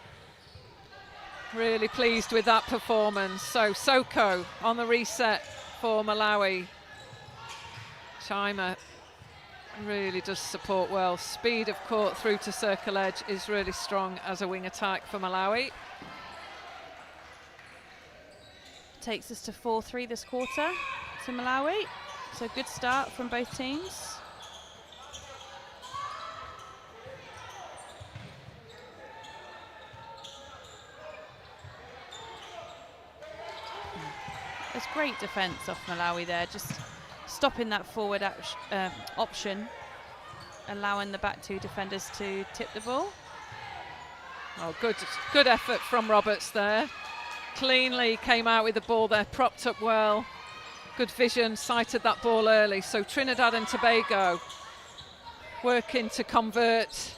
really pleased with that performance. So Soko on the reset for Malawi. Chima really does support well. Speed of court through to circle edge is really strong as a wing attack for Malawi. Takes us to 4-3 this quarter to Malawi. So good start from both teams. There's great defence off Malawi there, just stopping that forward option, allowing the back two defenders to tip the ball. Oh, good effort from Roberts there. Cleanly came out with the ball there, propped up well. Good vision, sighted that ball early. So Trinidad and Tobago working to convert.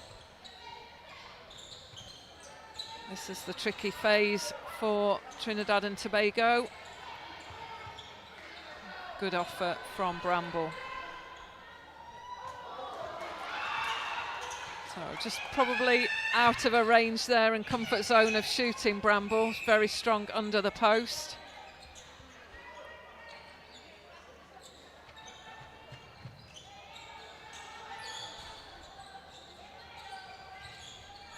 This is the tricky phase for Trinidad and Tobago. good offer from Bramble. So just probably out of a range there and comfort zone of shooting. Bramble very strong under the post.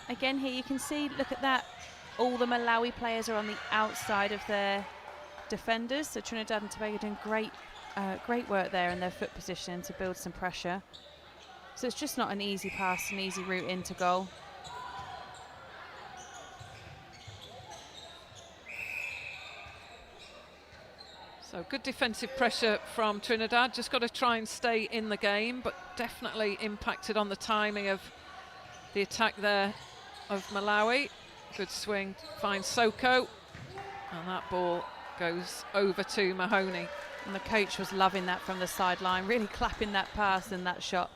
Again, here you can see, look at that, all the Malawi players are on the outside of their defenders. So Trinidad and Tobago doing great work there in their foot position to build some pressure. So it's just not an easy pass, an easy route into goal. So good defensive pressure from Trinidad. Just got to try and stay in the game, but definitely impacted on the timing of the attack there of Malawi. Good swing, finds Soko, and that ball goes over to Mahoney. And the coach was loving that from the sideline, really clapping that pass and that shot.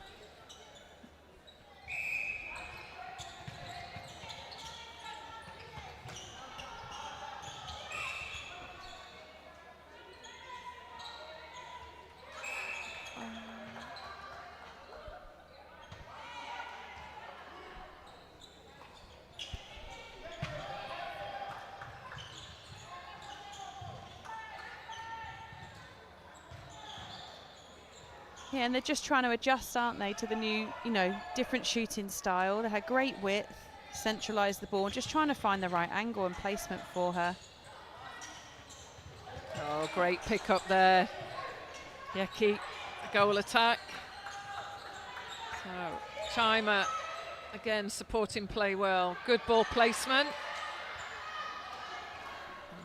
Yeah, and they're just trying to adjust, aren't they, to the new, different shooting style. They had great width, centralised the ball, just trying to find the right angle and placement for her. Oh, great pick up there. Yeki, goal attack. So Chima, again, supporting play well. Good ball placement.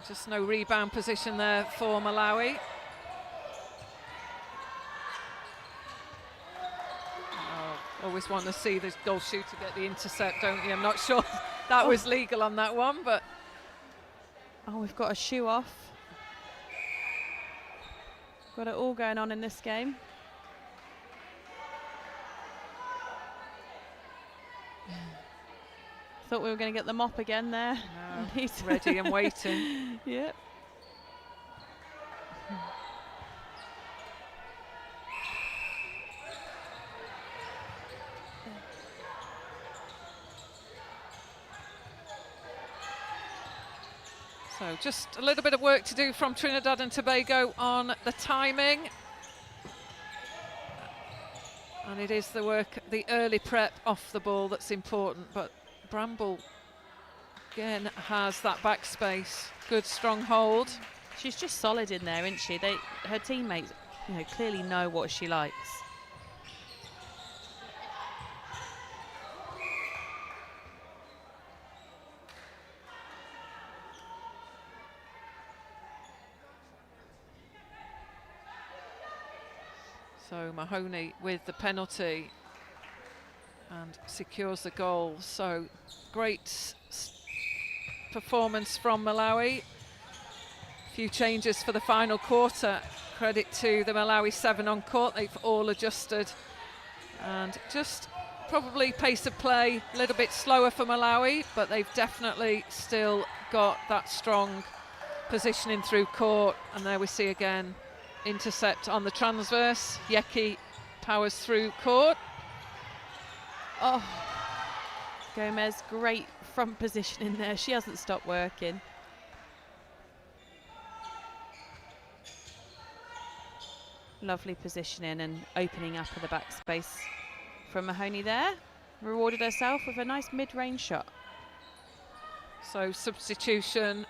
Just no rebound position there for Malawi. Always want to see the goal shooter get the intercept, don't you? I'm not sure that was legal on that one, but... Oh, we've got a shoe off. Got it all going on in this game. Thought we were going to get the mop again there. No, ready and waiting. Yep. So just a little bit of work to do from Trinidad and Tobago on the timing. And it is the work, the early prep off the ball that's important, but Bramble again has that back space. Good strong hold. She's just solid in there, isn't she? Her teammates, clearly know what she likes. So Mahoney with the penalty and secures the goal. So great performance from Malawi. A few changes for the final quarter. Credit to the Malawi 7 on court. They've all adjusted. And just probably pace of play a little bit slower for Malawi, but they've definitely still got that strong positioning through court. And there we see again, intercept on the transverse. Yeki powers through court. Oh, Gomez, great front position in there. She hasn't stopped working. Lovely positioning and opening up of the back space from Mahoney there. Rewarded herself with a nice mid-range shot. So substitution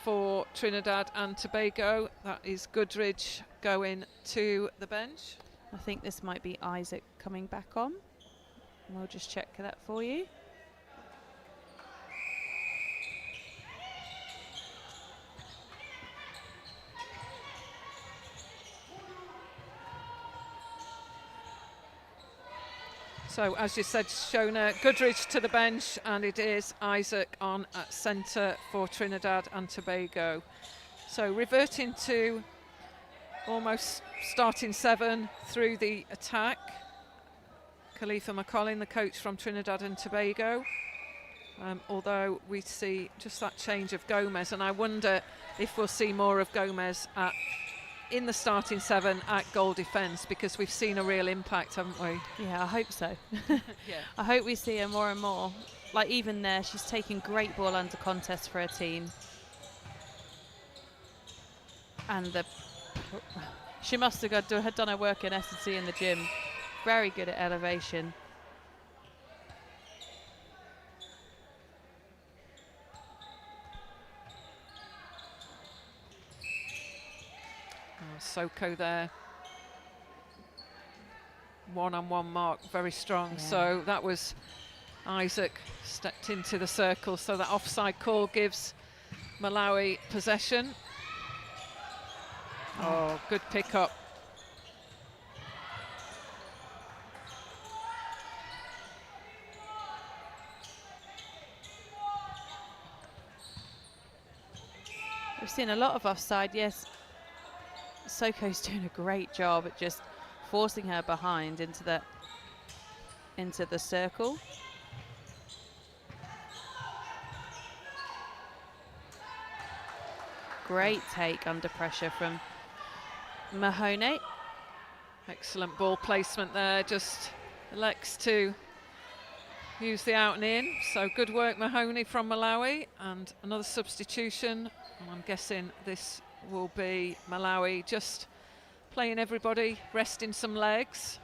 for Trinidad and Tobago. That is Goodridge going to the bench. I think this might be Isaac coming back on. We'll just check that for you. So as you said, Shona, Goodridge to the bench, and it is Isaac on at centre for Trinidad and Tobago. So reverting to almost starting 7 through the attack. Khalifa McCollin, the coach from Trinidad and Tobago. Although we see just that change of Gomez, and I wonder if we'll see more of Gomez at in the starting 7 at goal defence, because we've seen a real impact, haven't we? Yeah, I hope so. Yeah. I hope we see her more and more. Like even there, she's taking great ball under contest for her team. And she must have done her work in S&C in the gym. Very good at elevation. Soko there. One-on-one mark, very strong. Yeah. So that was Isaac stepped into the circle. So that offside call gives Malawi possession. Oh, good pick up. We've seen a lot of offside, yes. Soko's doing a great job at just forcing her behind into the circle. Great take under pressure from Mahoney. Excellent ball placement there, just elects to use the out and in. So good work, Mahoney from Malawi, and another substitution. And I'm guessing this will be Malawi just playing everybody, resting some legs.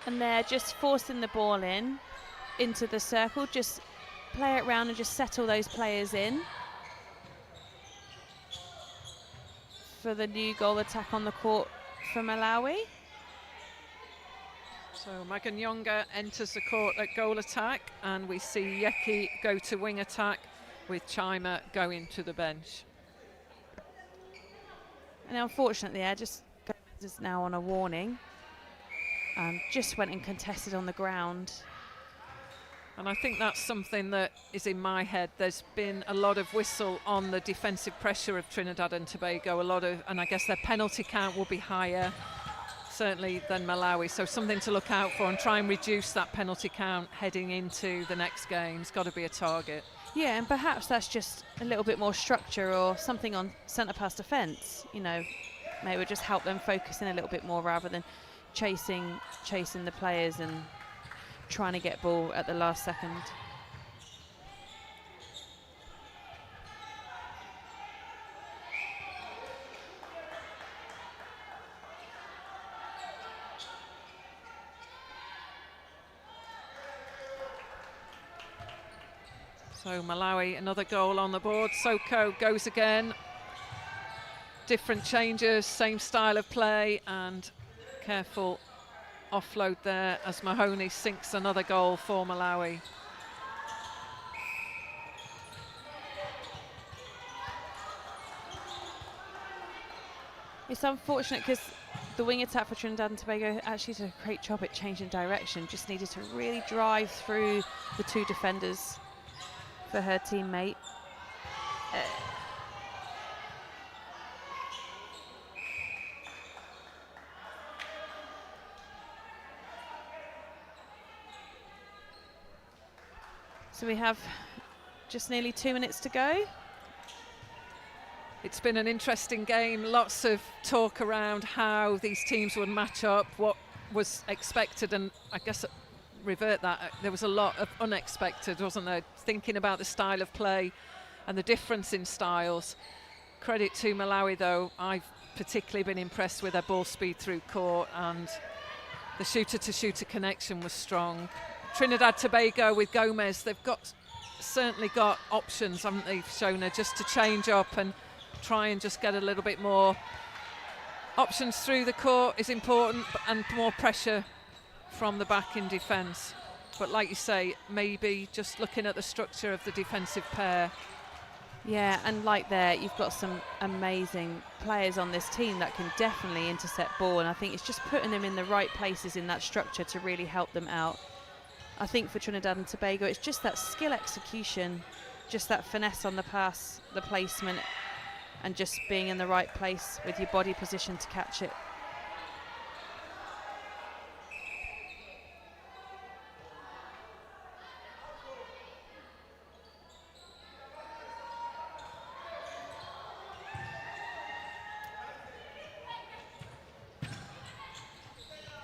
And they're just forcing the ball into the circle, just play it round and just settle those players in for the new goal attack on the court for Malawi. So Maganyonga enters the court at goal attack, and we see Yeki go to wing attack with Chima going to the bench. And unfortunately, just is now on a warning. Just went and contested on the ground. And I think that's something that is in my head. There's been a lot of whistle on the defensive pressure of Trinidad and Tobago, and I guess their penalty count will be higher, certainly, than Malawi. So something to look out for and try and reduce that penalty count heading into the next game. It's got to be a target. Yeah, and perhaps that's just a little bit more structure or something on centre pass defence. You know, maybe just help them focus in a little bit more rather than chasing the players and trying to get ball at the last second. So Malawi, another goal on the board. Soko goes again. Different changes, same style of play, and careful offload there as Mahoney sinks another goal for Malawi. It's unfortunate because the wing attack for Trinidad and Tobago actually did a great job at changing direction. Just needed to really drive through the two defenders for her teammate. So we have just nearly 2 minutes to go. It's been an interesting game, lots of talk around how these teams would match up, what was expected, and I guess revert that, there was a lot of unexpected, wasn't there? Thinking about the style of play and the difference in styles. Credit to Malawi though, I've particularly been impressed with their ball speed through court, and the shooter-to-shooter connection was strong. Trinidad Tobago with Gomez, they've certainly got options, haven't they, Shona, just to change up and try and just get a little bit more options through the court is important, and more pressure from the back in defence. But like you say, maybe just looking at the structure of the defensive pair. Yeah, and like there, you've got some amazing players on this team that can definitely intercept ball, and I think it's just putting them in the right places in that structure to really help them out. I think for Trinidad and Tobago, it's just that skill execution, just that finesse on the pass, the placement, and just being in the right place with your body position to catch it.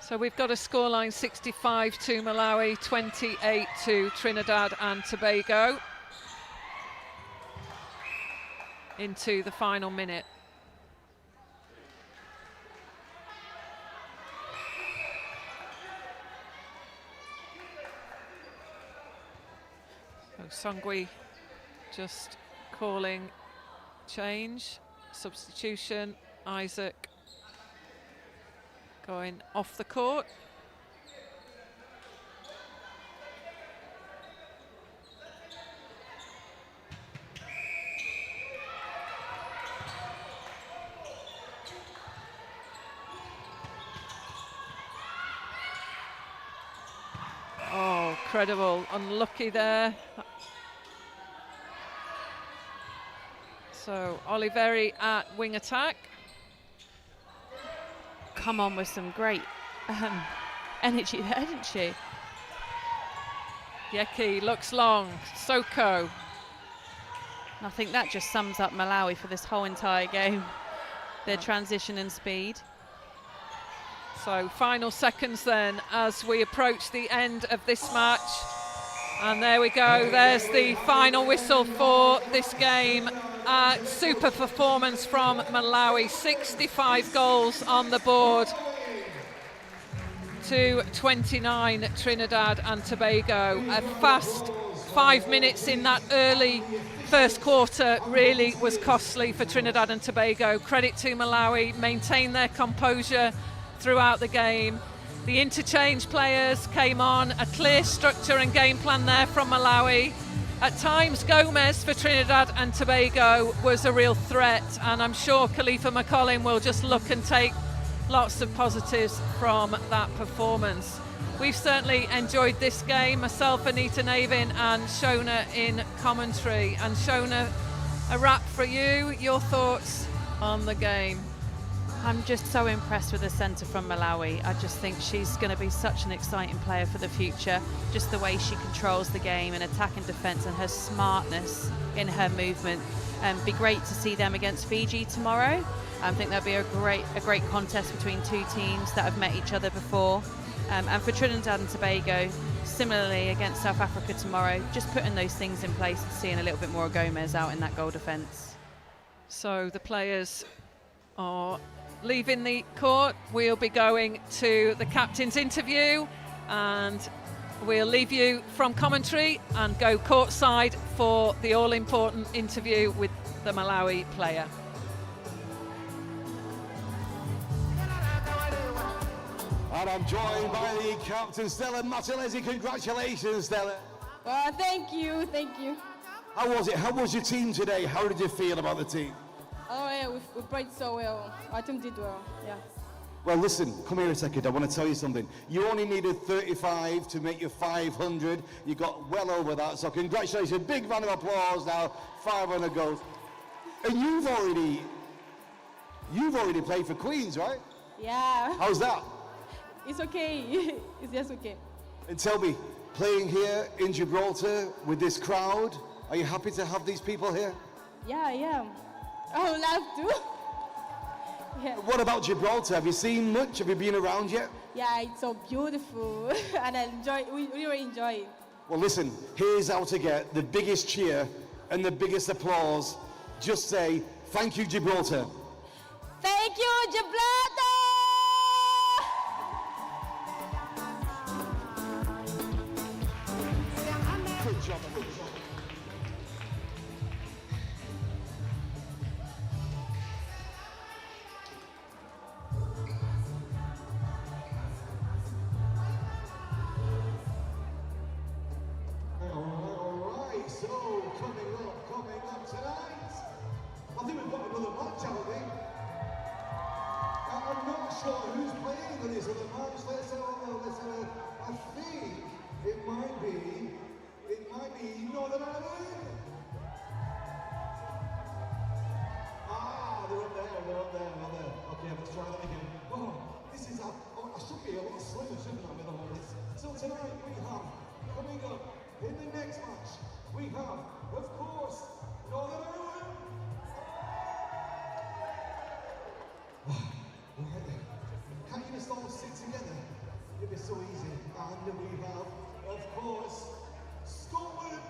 So we've got a scoreline 65 to Malawi, 28 to Trinidad and Tobago into the final minute. So Songwi just calling change, substitution, Isaac going off the court. Oh, incredible, unlucky there. So Oliveri at wing attack. Come on with some great energy there, didn't she? Yeki looks long, Soko. And I think that just sums up Malawi for this whole entire game. Their transition and speed. So final seconds then as we approach the end of this match. And there we go, there's the final whistle for this game. Super performance from Malawi, 65 goals on the board to 29 Trinidad and Tobago. A fast 5 minutes in that early first quarter really was costly for Trinidad and Tobago. Credit to Malawi, maintained their composure throughout the game. The interchange players came on, a clear structure and game plan there from Malawi. At times, Gomez for Trinidad and Tobago was a real threat, and I'm sure Khalifa McCollum will just look and take lots of positives from that performance. We've certainly enjoyed this game, myself, Anita Navin and Shona in commentary. And Shona, a wrap for you, your thoughts on the game? I'm just so impressed with the centre from Malawi. I just think she's going to be such an exciting player for the future. Just the way she controls the game in attack and defence, and her smartness in her movement. Be great to see them against Fiji tomorrow. I think there'll be a great contest between two teams that have met each other before. And for Trinidad and Tobago, similarly against South Africa tomorrow, just putting those things in place and seeing a little bit more of Gomez out in that goal defence. So the players are leaving the court. We'll be going to the captain's interview, and we'll leave you from commentary and go courtside for the all-important interview with the Malawi player. And I'm joined by the captain, Stella Matalesi. Congratulations, Stella. Well, thank you. How was it? How was your team today? How did you feel about the team? Oh yeah, we played so well. Our team did well, yeah. Well, listen, come here a second. I want to tell you something. You only needed 35 to make your 500. You got well over that, so congratulations. Big round of applause now. 500 goals. And you've already played for Queens, right? Yeah. How's that? It's okay. It's just okay. And tell me, playing here in Gibraltar with this crowd, are you happy to have these people here? Yeah, I am. I would love to. Yeah. What about Gibraltar? Have you seen much? Have you been around yet? Yeah, it's so beautiful, and we really enjoy it. Well, listen, here's how to get the biggest cheer and the biggest applause. Just say, thank you, Gibraltar. Thank you, Gibraltar! Good job. Alright, so coming up tonight, I think we've got another match, haven't we? I'm not sure who's playing in this other match. Let's have a, I think it might tonight we have, coming up in the next match, we have, of course, Northern Ireland. Right then, can't you just all sit together? It'd be so easy. And we have, of course, Scotland.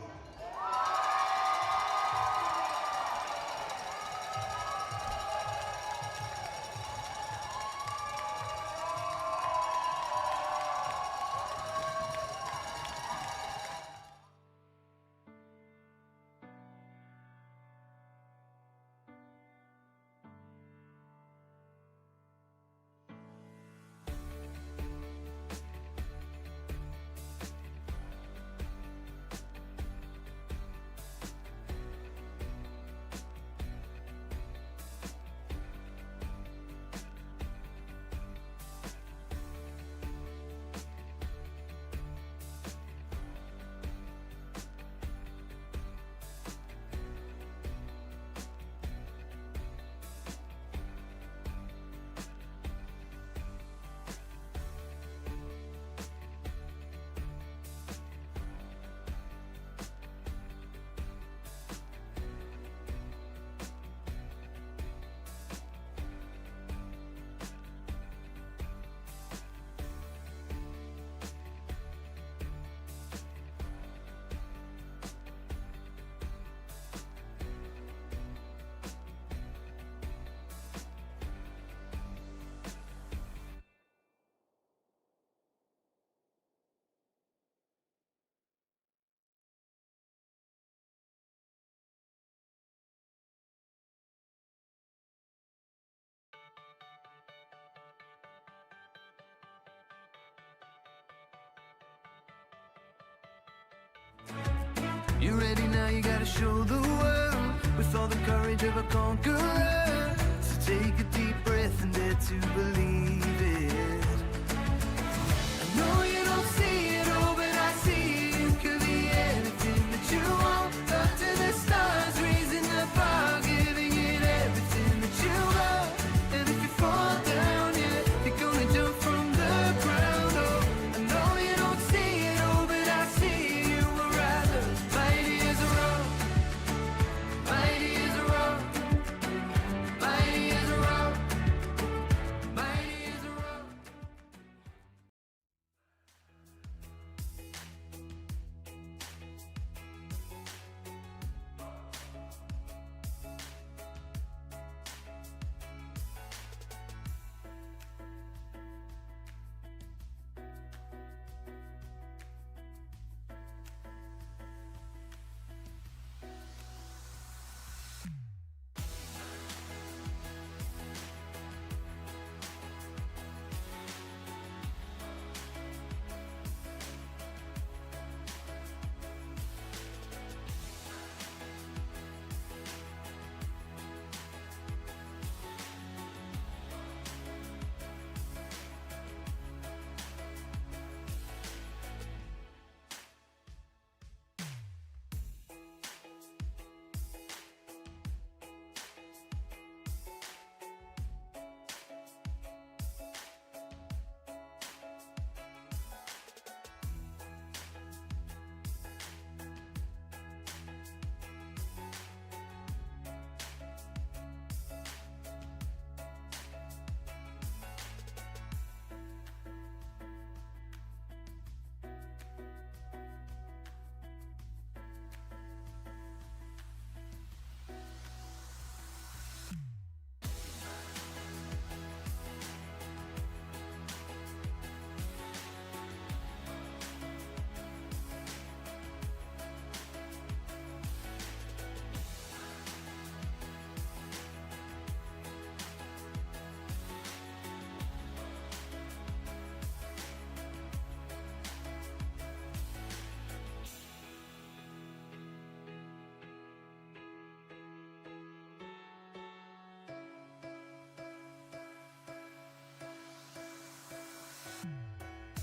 You ready now? You gotta show the world with all the courage of a conqueror. So take a deep breath and dare to believe it.